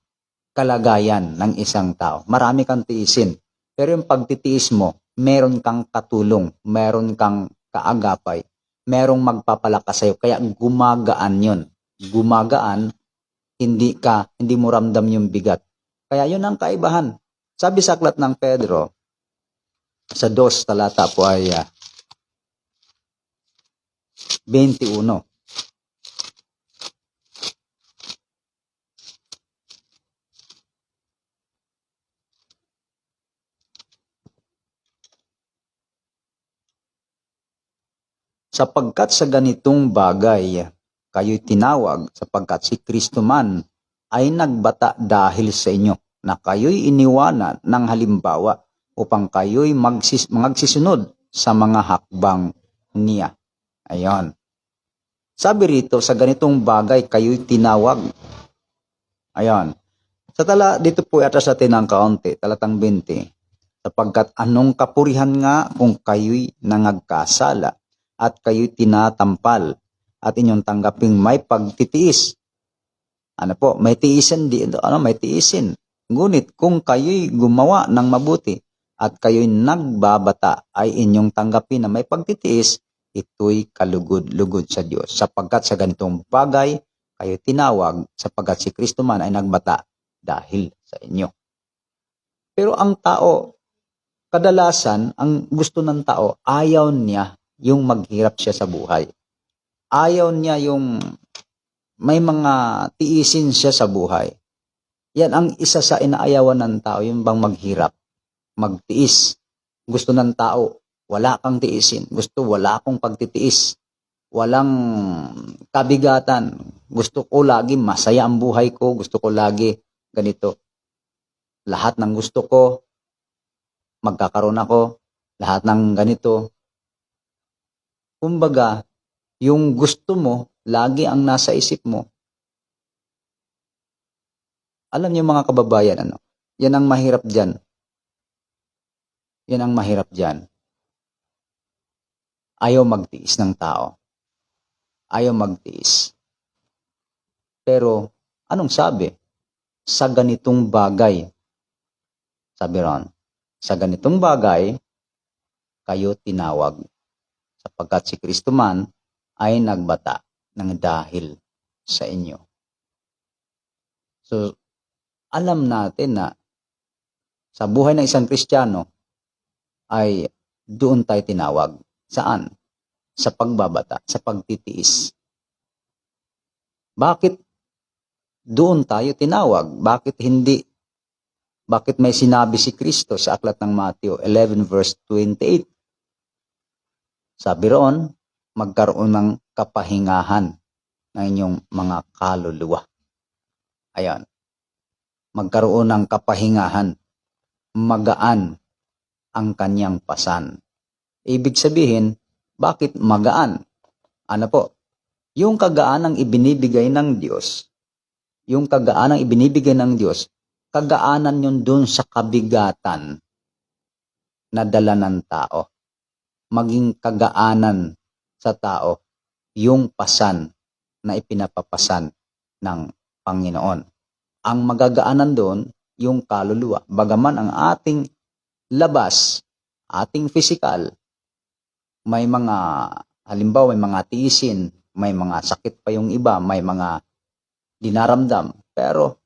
kalagayan ng isang tao. Marami kang tiisin. Pero yung pagtitiis mo, meron kang katulong, meron kang kaagapay, merong magpapalakas sa'yo. Kaya gumagaan yun. Gumagaan, hindi mo ramdam yung bigat. Kaya yun ang kaibahan. Sabi sa aklat ng Pedro, sa 2 talata po ay 21. Sapagkat sa ganitong bagay, kayo'y tinawag, sapagkat si Kristo man ay nagbata dahil sa inyo, na kayo'y iniwanan ng halimbawa upang kayo'y magsisunod sa mga hakbang niya. Ayan. Sabi rito, sa ganitong bagay, kayo'y tinawag. Ayan. Dito po atas natin ng kaunti, talatang 20. Sapagkat anong kapurihan nga kung kayo'y nangagkasala at kayo'y tinatampal at inyong tanggaping may pagtitiis. May tiisin may tiisin. Ngunit kung kayo'y gumawa ng mabuti at kayo'y nagbabata ay inyong tanggapin na may pagtitiis, ito'y kalugod-lugod sa Diyos. Sapagkat sa ganitong bagay, kayo'y tinawag, sapagkat si Kristo man ay nagbata dahil sa inyo. Pero ang tao, kadalasan, ang gusto ng tao, ayaw niya yung maghirap siya sa buhay. Ayaw niya yung may mga tiisin siya sa buhay. Yan ang isa sa inaayawan ng tao, yung bang maghirap, magtiis. Gusto ng tao, wala kang tiisin. Wala akong pagtitiis. Walang kabigatan. Gusto ko lagi masaya ang buhay ko. Gusto ko lagi ganito. Lahat ng gusto ko, magkakaroon ako. Lahat ng ganito. Kumbaga, yung gusto mo, lagi ang nasa isip mo. Alam niyo mga kababayan, yan ang mahirap dyan. Yan ang mahirap dyan. Ayaw magtiis ng tao. Ayaw magtiis. Pero, anong sabi? Sa ganitong bagay. Sabi ron, sa ganitong bagay, kayo tinawag. Sapagkat si Kristo man ay nagbata ng dahil sa inyo. So, alam natin na sa buhay ng isang Kristiyano ay doon tayo tinawag. Saan? Sa pagbabata, sa pagtitiis. Bakit doon tayo tinawag? Bakit hindi? Bakit may sinabi si Kristo sa aklat ng Matthew 11 verse 28? Sabi roon, magkaroon ng kapahingahan ng inyong mga kaluluwa. Ayan. Magkaroon ng kapahingahan. Magaan ang kanyang pasan. Ibig sabihin, bakit magaan? Yung kagaan ang ibinibigay ng Diyos, yung kagaanang ibinibigay ng Diyos, kagaanan yun dun sa kabigatan na dala ng tao. Maging kagaanan sa tao yung pasan na ipinapapasan ng Panginoon. Ang magagaanan doon, yung kaluluwa. Bagaman ang ating labas, ating physical, may mga, halimbawa may mga tiisin, may mga sakit pa yung iba, may mga dinaramdam. Pero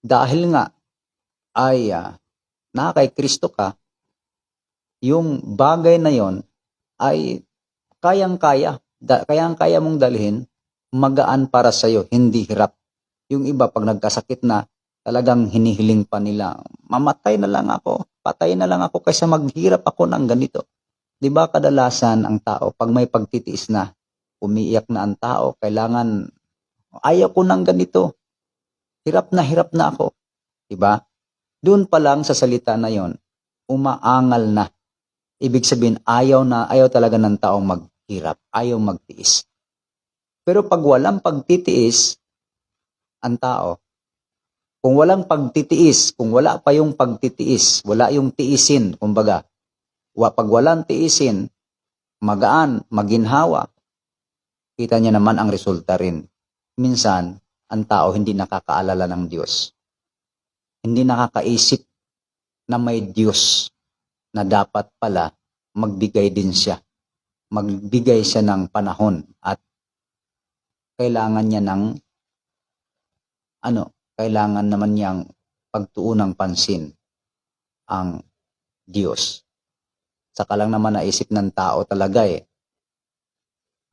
dahil nga ay na kay Kristo ka, yung bagay na yon ay kayang-kaya. Kayang-kaya mong dalhin, magaan para sa'yo, hindi hirap. Yung iba, pag nagkasakit na, talagang hinihiling pa nila, mamatay na lang ako, patay na lang ako, kaysa maghirap ako ng ganito. Di ba kadalasan ang tao, pag may pagtitiis na, umiiyak na ang tao, kailangan, ayaw ko ng ganito, hirap na ako. Di ba? Doon pa lang sa salita na yon, umaangal na. Ibig sabihin, ayaw talaga ng taong maghirap, ayaw magtiis. Pero pag walang pagtitiis, ang tao, kung walang pagtitiis, kung wala pa yung pagtitiis, wala yung tiisin, kumbaga, pag walang tiisin, magaan, maginhawa, kita niya naman ang resulta rin. Minsan, ang tao hindi nakakaalala ng Diyos. Hindi nakakaisip na may Diyos na dapat pala magbigay din siya. Magbigay siya ng panahon at kailangan niya ng kailangan naman niyang pagtuunang pansin ang Diyos. Saka lang naman naisip ng tao talaga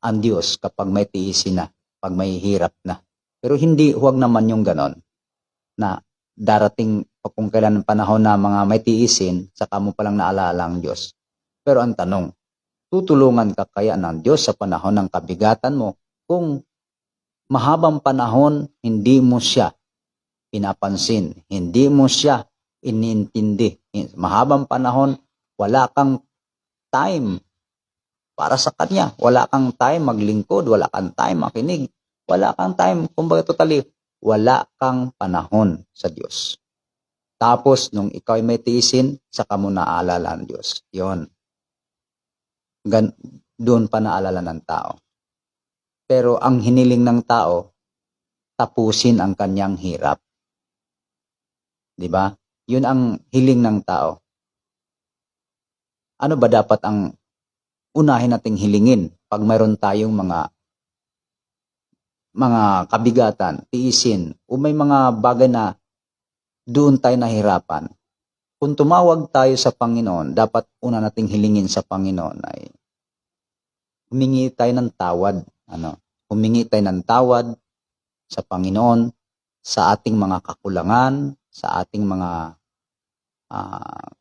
ang Diyos kapag may tiisin na, pag may hirap na. Pero huwag naman yung ganon na darating kung kailan ng panahon na mga may tiisin, saka mo palang naalala ang Diyos. Pero ang tanong, tutulungan ka kaya ng Diyos sa panahon ng kabigatan mo kung mahabang panahon hindi mo siya pinapansin, hindi mo siya iniintindi. Mahabang panahon, wala kang time para sa Kanya. Wala kang time maglingkod, wala kang time makinig, wala kang time, kumbaga totally, wala kang panahon sa Diyos. Tapos, nung ikaw ay may tiisin, saka mo naaalala ang Diyos. Yun. Doon pa naalala ng tao. Pero ang hiniling ng tao, tapusin ang kanyang hirap. Diba? Yun ang hiling ng tao. Ano ba dapat ang unahin nating hilingin pag mayroon tayong mga kabigatan, tiisin, o may mga bagay na doon tayo nahirapan? Kung tumawag tayo sa Panginoon, dapat una nating hilingin sa Panginoon ay humingi tayo ng tawad. Humingi tayo ng tawad sa Panginoon sa ating mga kakulangan, sa ating mga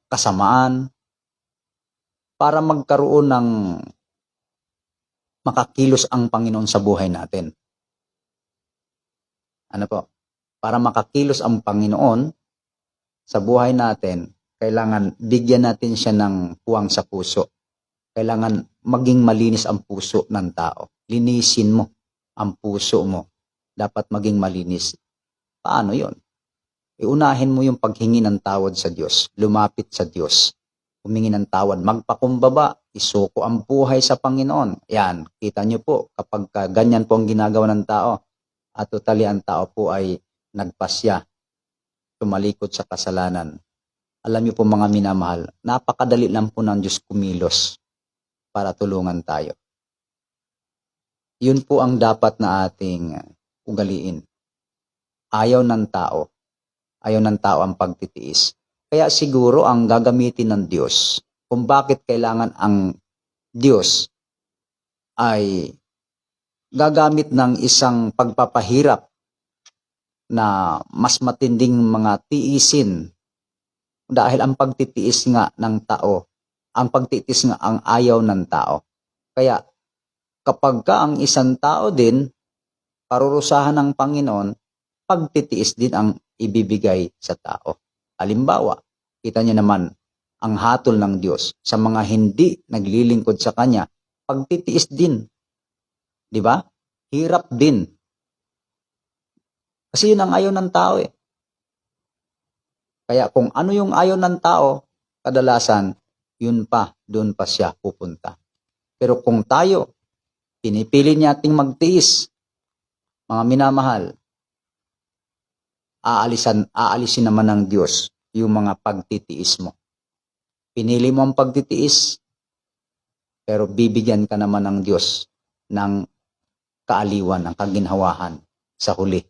kasamaan, para magkaroon ng makakilos ang Panginoon sa buhay natin. Para makakilos ang Panginoon sa buhay natin, kailangan bigyan natin siya ng puwang sa puso. Kailangan maging malinis ang puso ng tao. Linisin mo ang puso mo. Dapat maging malinis. Paano yon? Iunahin mo yung paghingi ng tawad sa Diyos. Lumapit sa Diyos. Humingi ng tawad. Magpakumbaba. Isuko ang buhay sa Panginoon. Yan. Kita nyo po, kapag ganyan po ang ginagawa ng tao, at totally ang tao po ay nagpasya, tumalikod sa kasalanan. Alam niyo po mga minamahal, napakadali lang po ng Diyos kumilos para tulungan tayo. Yun po ang dapat na ating ugaliin. Ayaw ng tao ang pagtitiis. Kaya siguro ang gagamitin ng Diyos, kung bakit kailangan ang Diyos ay gagamit ng isang pagpapahirap na mas matinding mga tiisin, dahil ang pagtitiis nga ng tao, ang pagtitiis nga ang ayaw ng tao. Kaya kapag ang isang tao din parurusahan ng Panginoon, pagtitiis din ang ibibigay sa tao. Halimbawa, kita niyo naman ang hatol ng Diyos sa mga hindi naglilingkod sa Kanya, pagtitiis din. Di ba? Hirap din. Kasi yun ang ayaw ng tao eh. Kaya kung ano yung ayaw ng tao, kadalasan, doon pa siya pupunta. Pero kung tayo, pinipili nating magtiis, mga minamahal, aalisin naman ng Diyos yung mga pagtitiis mo. Pinili mo ang pagtitiis, pero bibigyan ka naman ng Diyos ng kaaliwan, ng kaginhawahan sa huli.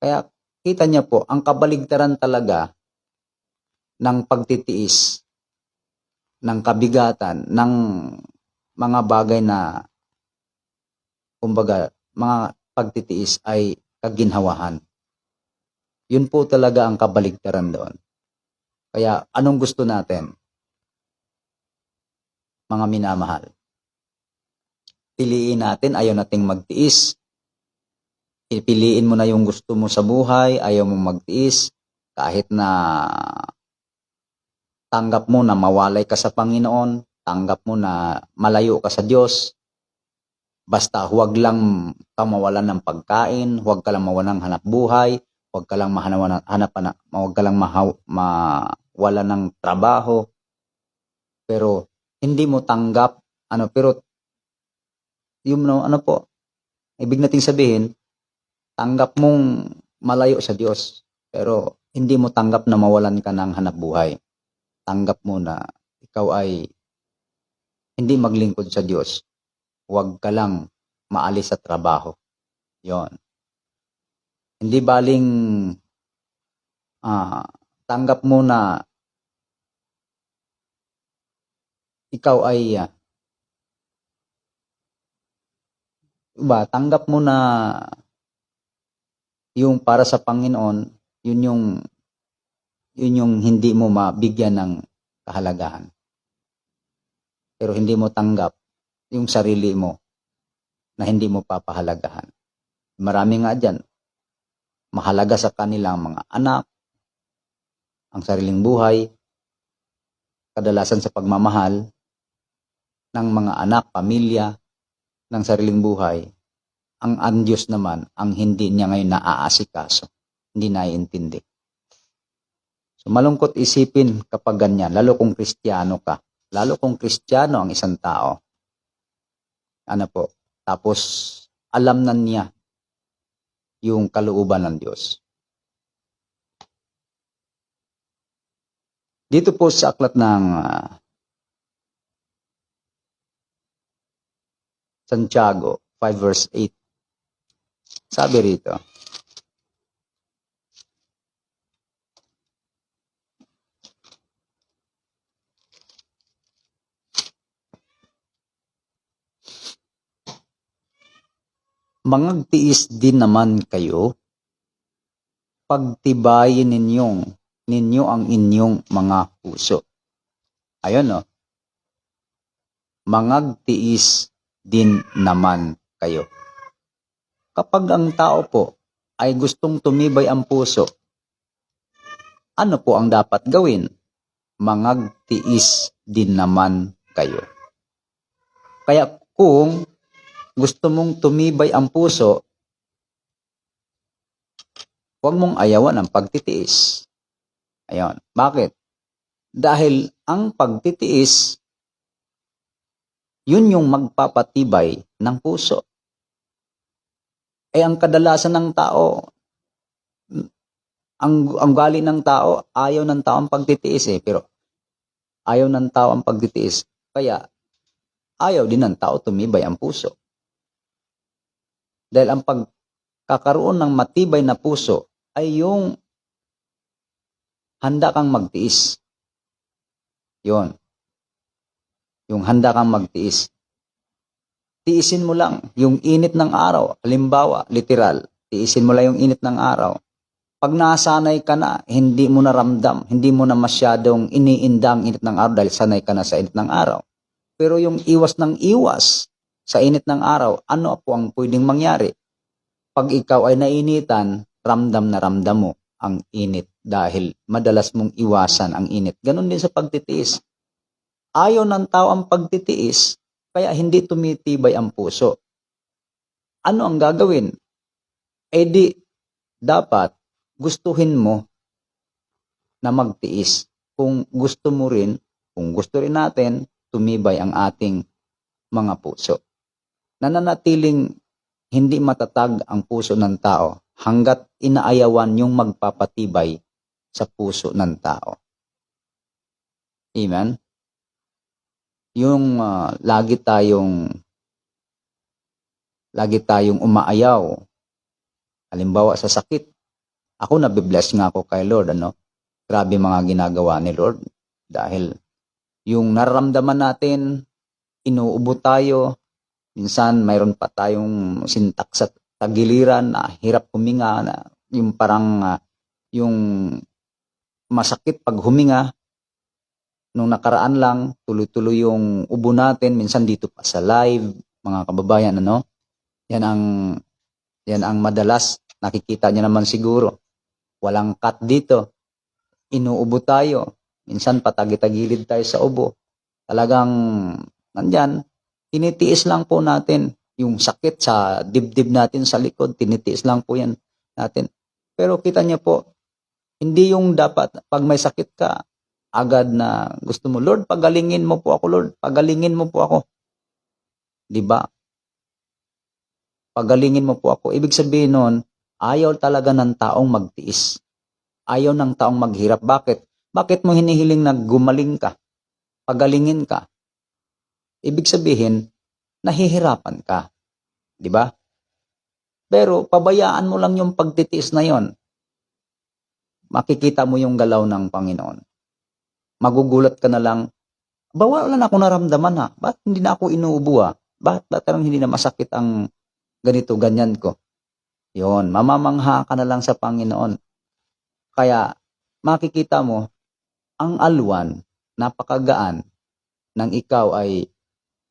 Kaya kita niya po, ang kabaligtaran talaga ng pagtitiis, ng kabigatan, ng mga bagay na, kumbaga, mga pagtitiis ay kaginhawahan. Yun po talaga ang kabaligtaran doon. Kaya anong gusto natin, mga minamahal? Piliin natin, ayaw nating magtiis. Piliin mo na yung gusto mo sa buhay, ayaw mo magtiis, kahit na tanggap mo na mawalay ka sa Panginoon, tanggap mo na malayo ka sa Diyos, basta huwag lang ka mawalan ng pagkain, huwag ka lang mawalan ng hanap buhay, huwag ka lang mawalan ng trabaho, pero hindi mo tanggap, pero yung ibig nating sabihin, tanggap mong malayo sa Diyos, pero hindi mo tanggap na mawalan ka ng hanap buhay. Tanggap mo na ikaw ay hindi maglingkod sa Diyos. Huwag ka lang maalis sa trabaho. Yon. Hindi baling tanggap mo na ikaw ay tanggap mo na yung para sa Panginoon, yun yung hindi mo mabigyan ng kahalagahan. Pero hindi mo tanggap yung sarili mo na hindi mo papahalagahan. Marami nga dyan, mahalaga sa kanilang mga anak, ang sariling buhay, kadalasan sa pagmamahal ng mga anak, pamilya, ng sariling buhay. Ang Diyos naman, ang hindi niya ngayon naaasikaso, hindi naiintindi. So malungkot isipin kapag ganyan, lalo kung Kristiyano ka. Lalo kung Kristiyano ang isang tao. Tapos alam na niya yung kalooban ng Diyos. Dito po sa aklat ng Santiago 5 verse 8, sabi rito, mangagtiis din naman kayo, pagtibayin ninyo ang inyong mga puso. Ayun mangagtiis din naman kayo. Kapag ang tao po ay gustong tumibay ang puso, ano po ang dapat gawin? Mangagtiis din naman kayo. Kaya kung gusto mong tumibay ang puso, huwag mong ayawan ang pagtitiis. Ayun. Bakit? Dahil ang pagtitiis, yun yung magpapatibay ng puso. Ang kadalasan ng tao, ang gali ng tao, ayaw ng tao ang pagtitiis pero ayaw ng tao ang pagtitiis, kaya ayaw din ng tao tumibay ang puso. Dahil ang pagkakaroon ng matibay na puso ay yung handa kang magtiis. Yon. Yung handa kang magtiis. Tiisin mo lang yung init ng araw. Halimbawa, literal, tiisin mo lang yung init ng araw. Pag nasanay ka na, hindi mo na ramdam, hindi mo na masyadong iniinda ang init ng araw dahil sanay ka na sa init ng araw. Pero yung iwas ng iwas sa init ng araw, ano po ang pwedeng mangyari? Pag ikaw ay nainitan, ramdam na ramdam mo ang init dahil madalas mong iwasan ang init. Ganon din sa pagtitiis. Ayaw ng tao ang pagtitiis, kaya hindi tumitibay ang puso. Ano ang gagawin? di dapat gustuhin mo na magtiis. Kung gusto rin natin, tumibay ang ating mga puso. Nananatiling hindi matatag ang puso ng tao hanggat inaayawan yung magpapatibay sa puso ng tao. Amen? Yung lagi tayong umaayaw. Halimbawa sa sakit. Ako nabibless nga ako kay Lord, Grabe mga ginagawa ni Lord. Dahil yung nararamdaman natin, inuubo tayo. Minsan mayroon pa tayong sintak sa tagiliran na hirap huminga, na yung parang yung masakit pag huminga. Nung nakaraan lang, tuloy-tuloy yung ubo natin, minsan dito pa sa live, mga kababayan, Yan ang madalas, nakikita niyo naman siguro. Walang cut dito. Inuubo tayo. Minsan patagi-tagilid tayo sa ubo. Talagang nandyan, tinitiis lang po natin yung sakit sa dibdib natin sa likod, tinitiis lang po yan natin. Pero kita niyo po, hindi yung dapat pag may sakit ka, agad na gusto mo, Lord, pagalingin mo po ako, Lord, pagalingin mo po ako. Di ba? Pagalingin mo po ako. Ibig sabihin nun, ayaw talaga ng taong magtiis. Ayaw ng taong maghirap. Bakit? Bakit mo hinihiling na gumaling ka? Pagalingin ka? Ibig sabihin, nahihirapan ka. Di ba? Pero pabayaan mo lang yung pagtitiis na yon. Makikita mo yung galaw ng Panginoon. Magugulat ka na lang, wala na ako naramdaman ha? Ba't hindi na ako inuubo ha? Ba't hindi na masakit ang ganito, ganyan ko? Yon, mamamangha ka na lang sa Panginoon. Kaya makikita mo, ang alwan, napakagaan, nang ikaw ay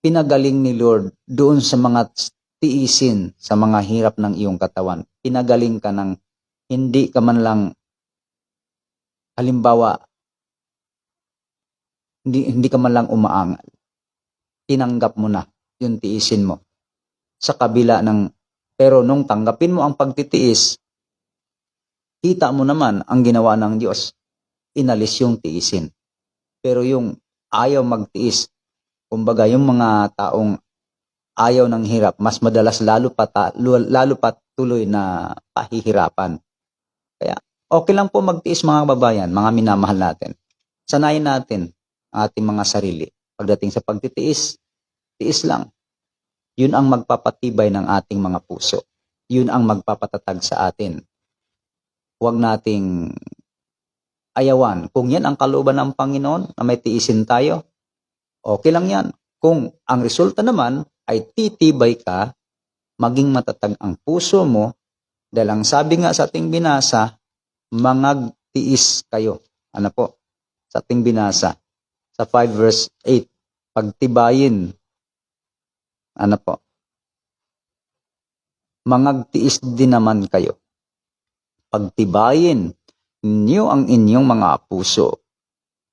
pinagaling ni Lord doon sa mga tiisin, sa mga hirap ng iyong katawan. Pinagaling ka ng hindi ka man lang, halimbawa, hindi ka man lang umaangal. Tinanggap mo na yung tiisin mo. Sa kabila pero nung tanggapin mo ang pagtitiis, kita mo naman ang ginawa ng Diyos. Inalis yung tiisin. Pero yung ayaw magtiis, kumbaga yung mga taong ayaw ng hirap, mas madalas lalo pa tuloy na pahihirapan. Kaya okay lang po magtiis mga kababayan, mga minamahal natin. Sanayin natin ang ating mga sarili. Pagdating sa pagtitiis, tiis lang. Yun ang magpapatibay ng ating mga puso. Yun ang magpapatatag sa atin. Huwag nating ayawan. Kung yan ang kalooban ng Panginoon na may tiisin tayo, okay lang yan. Kung ang resulta naman ay titibay ka, maging matatag ang puso mo, dahil ang sabi nga sa ating binasa, mangagtiis kayo. Ano po? Sa ating binasa, sa 5 verse 8, pagtibayin. Ano po? Mangagtiis din naman kayo. Pagtibayin ninyo ang inyong mga puso,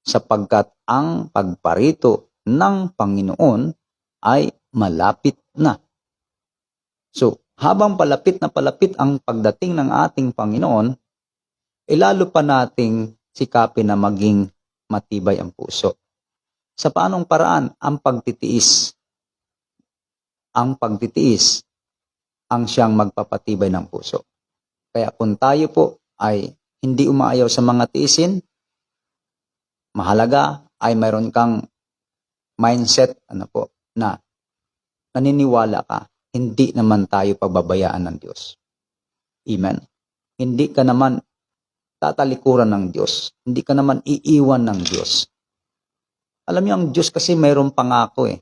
sapagkat ang pagparito ng Panginoon ay malapit na. So, habang palapit na palapit ang pagdating ng ating Panginoon, lalo pa nating sikapin na maging matibay ang puso. Sa paanong paraan? Ang pagtitiis. Ang pagtitiis ang siyang magpapatibay ng puso. Kaya kung tayo po ay hindi umaayaw sa mga tiisin, mahalaga ay mayroon kang mindset na naniniwala ka, hindi naman tayo pababayaan ng Diyos. Amen? Hindi ka naman tatalikuran ng Diyos. Hindi ka naman iiwan ng Diyos. Alam niyo, ang Diyos kasi mayroong pangako eh.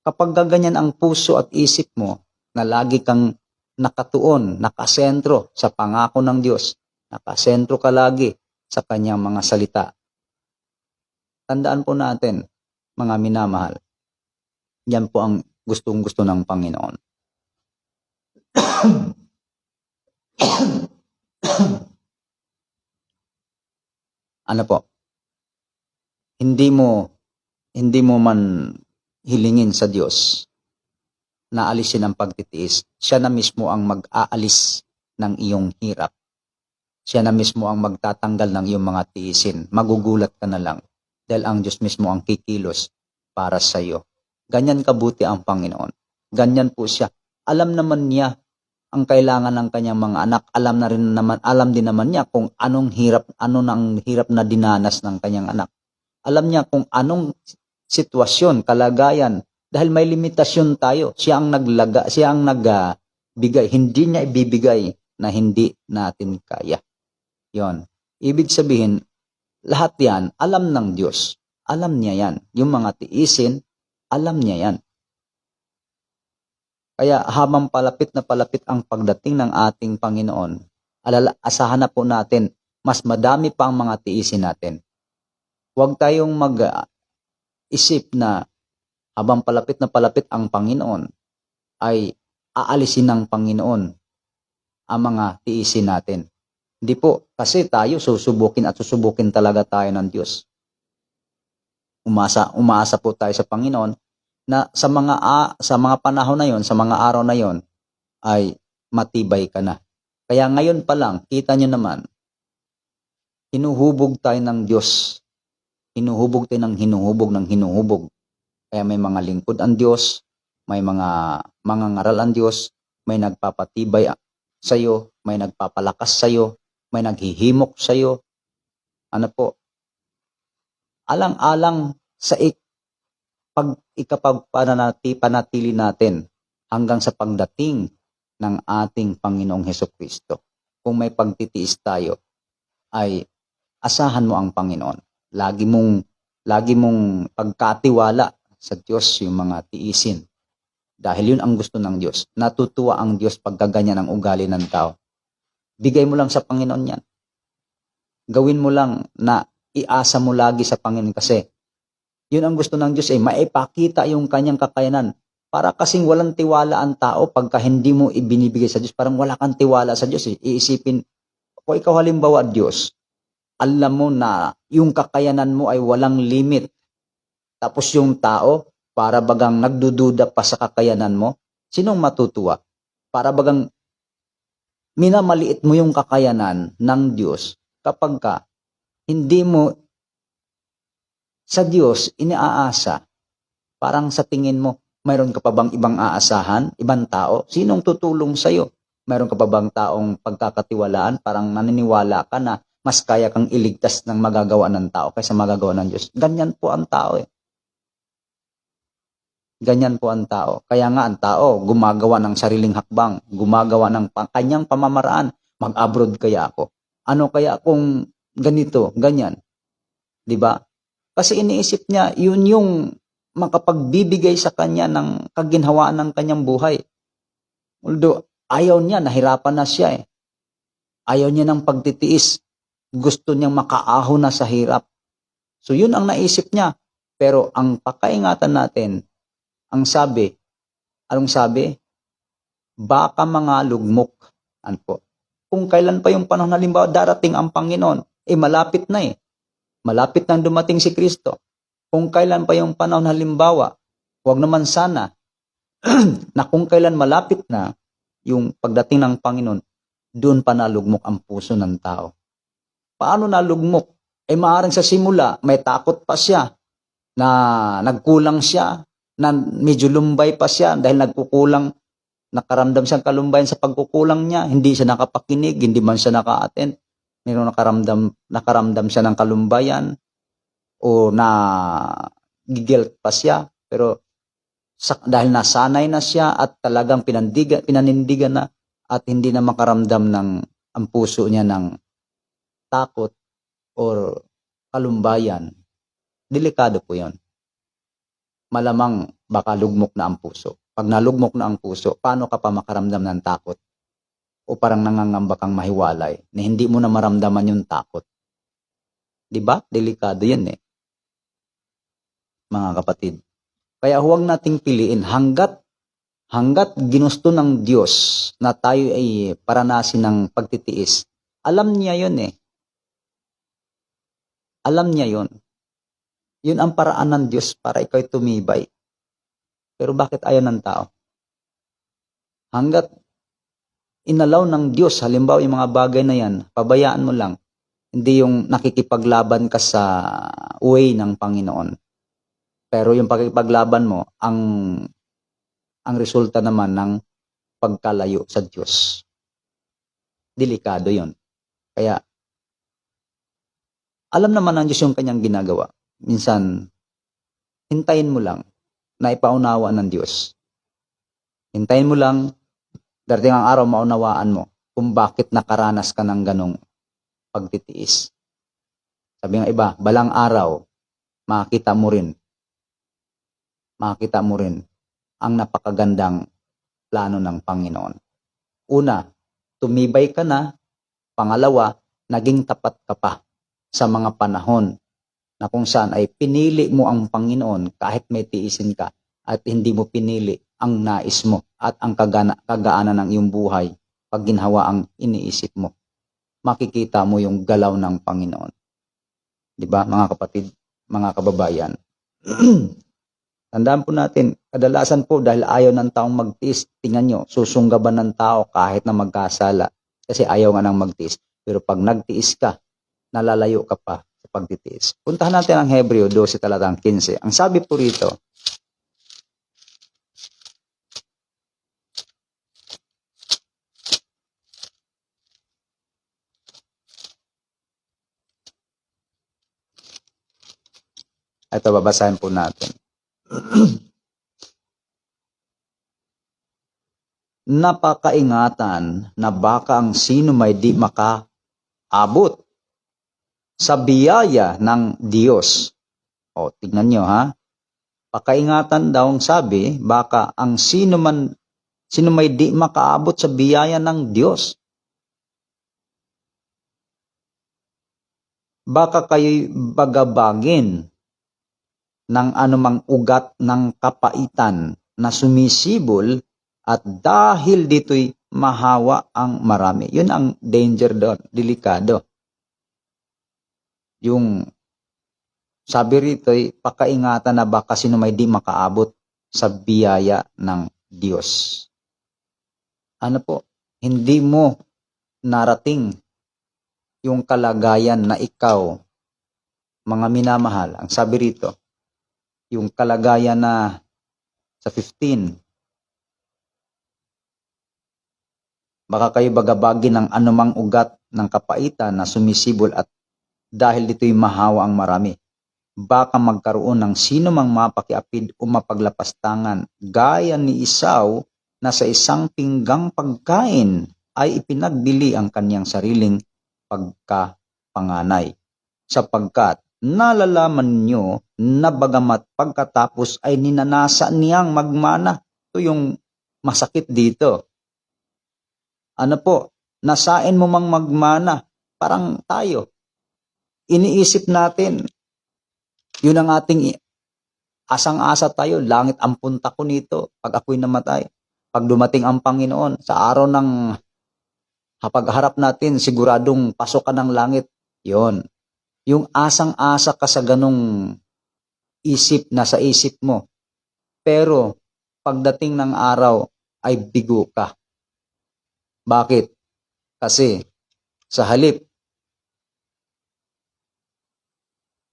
Kapag gaganyan ang puso at isip mo na lagi kang nakatuon, nakasentro sa pangako ng Diyos, nakasentro ka lagi sa kanyang mga salita. Tandaan po natin, mga minamahal, yan po ang gustong-gusto ng Panginoon. Ano po? Hindi mo man hilingin sa Diyos naalisin ang pagtitiis, siya na mismo ang mag-aalis ng iyong hirap. Siya na mismo ang magtatanggal ng iyong mga tiisin. Magugulat ka na lang dahil ang Diyos mismo ang kikilos para sa iyo. Ganyan kabuti ang Panginoon. Ganyan po siya. Alam naman niya ang kailangan ng kanyang mga anak. Alam din naman niya kung ano ang hirap na dinanas ng kanyang anak. Alam niya kung anong sitwasyon, kalagayan, dahil may limitasyon tayo. Siya ang nagbigay. Hindi niya ibibigay na hindi natin kaya. Yon. Ibig sabihin, lahat yan, alam ng Diyos. Alam niya yan. Yung mga tiisin, alam niya yan. Kaya habang palapit na palapit ang pagdating ng ating Panginoon, asahan na po natin, mas madami pa ang mga tiisin natin. Huwag tayong mag-isip na habang palapit na palapit ang Panginoon, ay aalisin ng Panginoon ang mga tiisin natin. Hindi po, kasi tayo susubukin talaga tayo ng Diyos. Umaasa po tayo sa Panginoon na sa mga panahon na yon, sa mga araw na yon, ay matibay ka na. Kaya ngayon pa lang, kita nyo naman, hinuhubog tayo ng Diyos. Hinuhubog tayo ng hinuhubog. Kaya may mga lingkod ang Diyos, may mga mangangaral ang Diyos, may nagpapatibay sa iyo, may nagpapalakas sa iyo, may naghihimok sa iyo. Ano po? Alang-alang sa panatili natin hanggang sa pagdating ng ating Panginoong Hesukristo. Kung may pagtitiis tayo, ay asahan mo ang Panginoon. Lagi mong pagkatiwala sa Diyos yung mga tiisin. Dahil yun ang gusto ng Diyos. Natutuwa ang Diyos pag ganyan ang ugali ng tao. Bigay mo lang sa Panginoon yan. Gawin mo lang na iasa mo lagi sa Panginoon kasi yun ang gusto ng Diyos maipakita yung kanyang kakayanan. Para kasing walang tiwala ang tao pagka hindi mo ibinibigay sa Diyos. Parang wala kang tiwala sa Diyos. Iisipin, kung ikaw halimbawa Diyos, alam mo na yung kakayanan mo ay walang limit. Tapos yung tao, para bagang nagdududa pa sa kakayanan mo, sinong matutuwa? Para bagang minamaliit mo yung kakayanan ng Diyos kapag ka hindi mo sa Diyos iniaasa. Parang sa tingin mo, mayroon ka pa bang ibang aasahan, ibang tao? Sinong tutulong sa'yo? Mayroon ka pa bang taong pagkakatiwalaan? Parang naniniwala ka na mas kaya kang iligtas ng magagawa ng tao kaysa magagawa ng Diyos. Ganyan po ang tao Ganyan po ang tao. Kaya nga ang tao, gumagawa ng sariling hakbang, gumagawa ng kanyang pamamaraan. Mag-abroad kaya ako? Ano kaya kung ganito, ganyan? Diba? Kasi iniisip niya, yun yung makapagbibigay sa kanya ng kaginhawaan ng kanyang buhay. Although, ayaw niya, nahirapan na siya Ayaw niya ng pagtitiis. Gusto niyang makaahon na sa hirap. So yun ang naisip niya. Pero ang pakaingatan natin, anong sabi? Baka mga lugmok. Ano po? Kung kailan pa yung panahon, halimbawa darating ang Panginoon, malapit na Malapit nang dumating si Kristo. Kung kailan pa yung panahon, halimbawa, huwag naman sana, na kung kailan malapit na yung pagdating ng Panginoon, doon pa nalugmok ang puso ng tao. Paano nalugmok? Maaaring sa simula, may takot pa siya, na nagkulang siya, na medyo lumbay pa siya dahil nakaramdam siyang kalumbayan sa pagkukulang niya, hindi siya nakapakinig, hindi man siya naka-attend, mayroong nakaramdam siya ng kalumbayan o na giguilt pa siya, pero dahil nasanay na siya at talagang pinanindigan na at hindi na makaramdam ng ang puso niya ng takot or kalumbayan, delikado po yon. Malamang baka lugmok na ang puso. Pag nalugmok na ang puso, paano ka pa makaramdam ng takot? O parang nangangamba kang mahiwalay na hindi mo na maramdaman yung takot. Diba? Delikado yan mga kapatid. Kaya huwag nating piliin hanggat ginusto ng Diyos na tayo ay paranasin ng pagtitiis. Alam niya yun Alam niya yun. Yun ang paraan ng Diyos para ikaw tumibay. Pero bakit ayaw ng tao? Hanggat inalaw ng Diyos, halimbawa yung mga bagay na yan, pabayaan mo lang. Hindi yung nakikipaglaban ka sa way ng Panginoon. Pero yung pakikipaglaban mo, ang resulta naman ng pagkalayo sa Diyos. Delikado yon. Kaya, alam naman ng Diyos yung kanyang ginagawa. Minsan, hintayin mo lang na ipaunawa ng Diyos. Hintayin mo lang, darating ang araw, maunawaan mo kung bakit nakaranas ka ng ganong pagtitiis. Sabi ng iba, balang araw, makita mo rin ang napakagandang plano ng Panginoon. Una, tumibay ka na. Pangalawa, naging tapat ka pa sa mga panahon na kung saan ay pinili mo ang Panginoon kahit may tiisin ka at hindi mo pinili ang nais mo at ang kagaanan ng iyong buhay pag ginhawa ang iniisip mo. Makikita mo yung galaw ng Panginoon. Di ba, mga kapatid, mga kababayan? Tandaan po natin, kadalasan po dahil ayaw ng taong magtiis, tingnan nyo, susunggaban ng tao kahit na magkasala kasi ayaw nga ng magtiis. Pero pag nagtiis ka, nalalayo ka pa sa pagtitiis. Puntahan natin ang Hebreo 12 talatang 15. Ang sabi po rito, ito babasahin po natin. Napakaingatan na baka ang sino may di makaabot sa biyaya ng Diyos. O, tignan nyo ha. Pakaingatan daw ang sabi, baka ang sino may di makaabot sa biyaya ng Diyos. Baka kayo'y bagabagin ng anumang ugat ng kapaitan na sumisibol at dahil dito'y mahawa ang marami. Yun ang danger doon, delikado. Yung sabi rito'y pakaingatan na baka sino may di makaabot sa biyaya ng Diyos. Ano po? Hindi mo narating yung kalagayan na ikaw, mga minamahal. Ang sabi rito, yung kalagayan na sa 15, baka kayo bagabagi ng anumang ugat ng kapaitan na sumisibol at dahil dito'y mahawa ang marami. Baka magkaroon ng sino mang mapakiapid o mapaglapastangan gaya ni Esau na sa isang pinggang pagkain ay ipinagbili ang kanyang sariling pagkapanganay. Sapagkat nalalaman nyo na bagamat pagkatapos ay ninanasa niyang magmana. Ito yung masakit dito. Ano po? Nasain mo mang magmana. Parang tayo. Iniisip natin. Yun ang ating asang-asa tayo. Langit ang punta ko nito pag ako'y namatay. Pag dumating ang Panginoon, sa araw ng pagharap natin, siguradong pasok ka ng langit. Yon. Yung asang-asa ka sa ganong isip na sa isip mo. Pero pagdating ng araw ay bigo ka. Bakit? Kasi sa halip,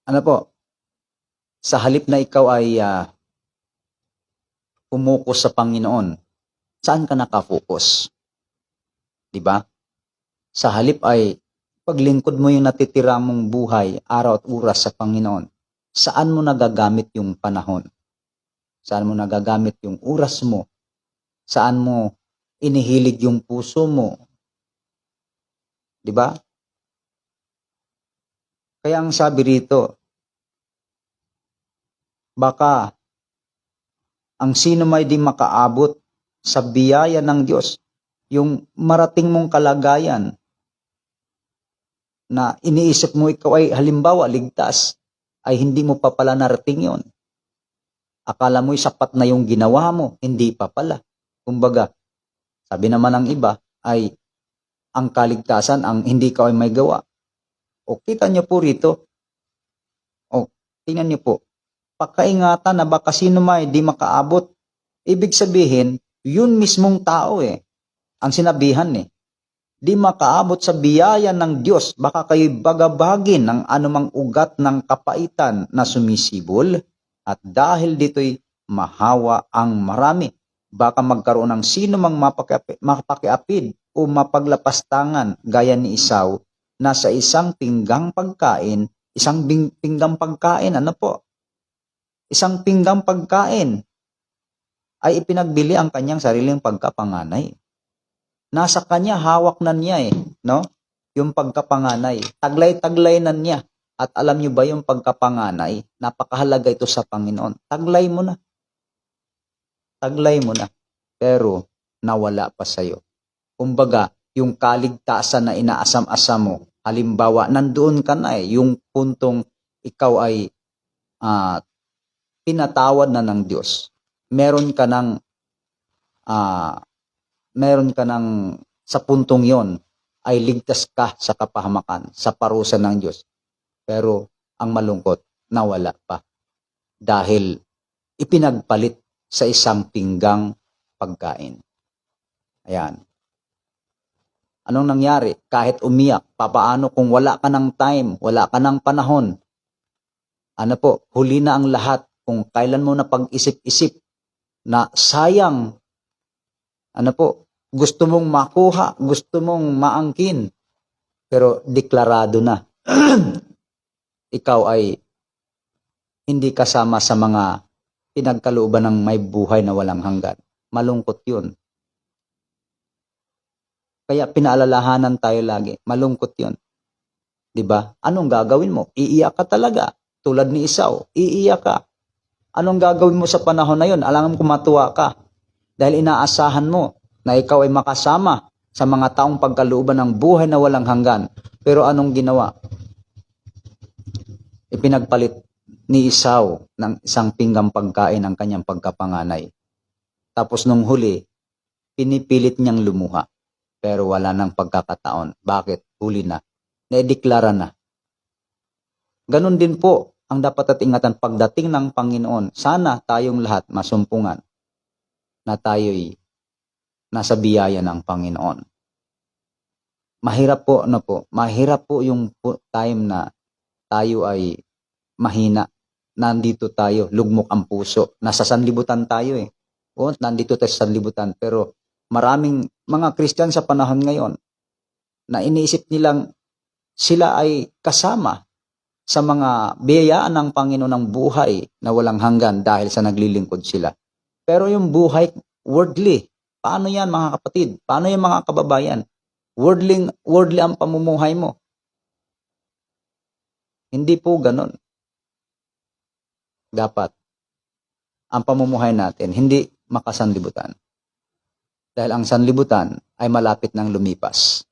ano po? Sa halip na ikaw ay pumukus sa Panginoon, saan ka nakafocus? Diba? Sa halip ay paglingkod mo yung natitira mong buhay, araw at oras sa Panginoon, saan mo nagagamit yung panahon? Saan mo nagagamit yung oras mo? Saan mo inihilig yung puso mo? Diba? Kaya ang sabi rito, baka ang sino may di makaabot sa biyaya ng Diyos, yung marating mong kalagayan, na iniisip mo ikaw ay halimbawa ligtas, ay hindi mo pa pala narating yon. Akala mo'y sapat na yung ginawa mo, hindi pa pala. Kumbaga, sabi naman ng iba ay ang kaligtasan ang hindi ka ay may gawa. O kita nyo po rito, o tingnan nyo po, pakaingatan na baka sino may di makaabot. Ibig sabihin, Yun mismong tao ang sinabihan di makaabot sa biyaya ng Diyos, baka kayo'y bagabagin ng anumang ugat ng kapaitan na sumisibol, at dahil dito'y mahawa ang marami. Baka magkaroon ng sino mang mapakiapid o mapaglapastangan gaya ni Esau na sa isang pinggang pagkain, isang pinggang pagkain ay ipinagbili ang kanyang sariling pagkapanganay. Nasa kanya, hawak na niya no? Yung pagkapanganay. Taglay-taglay na niya. At alam niyo ba yung pagkapanganay? Napakahalaga ito sa Panginoon. Taglay mo na. Taglay mo na. Pero nawala pa sa'yo. Kumbaga, yung kaligtasan na inaasam-asam mo, halimbawa, nandoon ka na yung puntong ikaw ay pinatawad na ng Diyos. Meron ka ng sa puntong yon ay ligtas ka sa kapahamakan, sa parusa ng Diyos. Pero ang malungkot, nawala pa. Dahil ipinagpalit sa isang pinggang pagkain. Ayan. Anong nangyari? Kahit umiyak, papaano kung wala ka ng time, wala ka ng panahon? Huli na ang lahat kung kailan mo na pag-isip-isip na sayang, gusto mong makuha, gusto mong maangkin, pero deklarado na. Ikaw ay hindi kasama sa mga pinagkalooban ng may buhay na walang hanggan. Malungkot yun. Kaya pinaalalahanan tayo lagi, malungkot yun. Diba? Anong gagawin mo? Iiyak ka talaga. Tulad ni Esau, iiyak ka. Anong gagawin mo sa panahon na yun? Alam mo kumatuwa ka. Dahil inaasahan mo na ikaw ay makasama sa mga taong pagkalooban ng buhay na walang hanggan. Pero anong ginawa? Ipinagpalit ni Esau ng isang pinggang pagkain ang kanyang pagkapanganay. Tapos nung huli, pinipilit niyang lumuha. Pero wala nang pagkakataon. Bakit? Huli na. Naideklara na. Ganon din po ang dapat at ingatan pagdating ng Panginoon. Sana tayong lahat masumpungan na tayo'y nasa biyaya ng Panginoon. Mahirap po yung time na tayo ay mahina. Nandito tayo, lugmok ang puso. Nasa sanlibutan tayo nandito tayo sa sanlibutan. Pero maraming mga Christian sa panahon ngayon na iniisip nilang sila ay kasama sa mga biyayaan ng Panginoon ng buhay na walang hanggan dahil sa naglilingkod sila. Pero yung buhay worldly, paano yan mga kapatid? Paano yan mga kababayan? Worldly ang pamumuhay mo. Hindi po ganon. Dapat ang pamumuhay natin hindi makasanlibutan. Dahil ang sanlibutan ay malapit ng lumipas.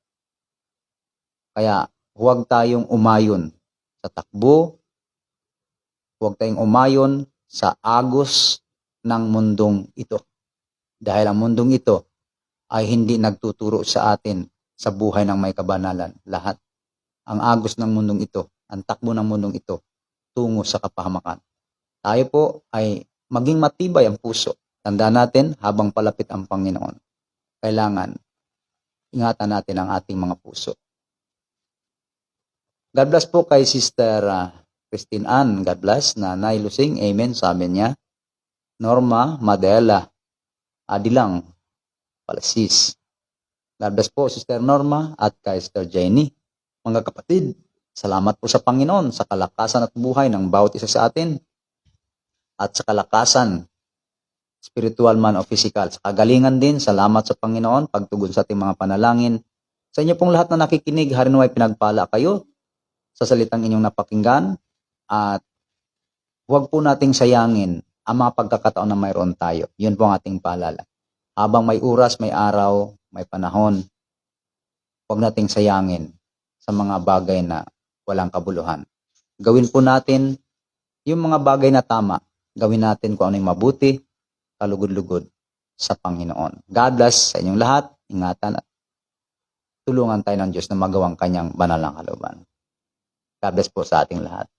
Kaya huwag tayong umayon sa takbo, huwag tayong umayon sa agos ng mundong ito. Dahil ang mundong ito ay hindi nagtuturo sa atin sa buhay ng may kabanalan. Lahat. Ang agos ng mundong ito, ang takbo ng mundong ito, tungo sa kapahamakan. Tayo po ay maging matibay ang puso. Tandaan natin, habang palapit ang Panginoon, kailangan ingatan natin ang ating mga puso. God bless po kay Sister Christine Ann. God bless. Nanay Lusing. Amen. Sabi niya. Norma Madela. Adilang. Palasis. God bless po Sister Norma at kay Sister Jenny. Mga kapatid, salamat po sa Panginoon sa kalakasan at buhay ng bawat isa sa atin. At sa kalakasan, spiritual man o physical. Sa kagalingan din, salamat sa Panginoon, pagtugon sa ating mga panalangin. Sa inyo pong lahat na nakikinig, harinaway pinagpala kayo sa salitang inyong napakinggan at huwag po nating sayangin ang mga pagkakataon na mayroon tayo. Yun po ang ating paalala. Habang may oras, may araw, may panahon, huwag nating sayangin sa mga bagay na walang kabuluhan. Gawin po natin yung mga bagay na tama. Gawin natin kung ano yung mabuti, kalugod-lugod sa Panginoon. God bless sa inyong lahat. Ingatan at tulungan tayo ng Diyos na magawang kanyang banal na kalooban. God bless po sa ating lahat.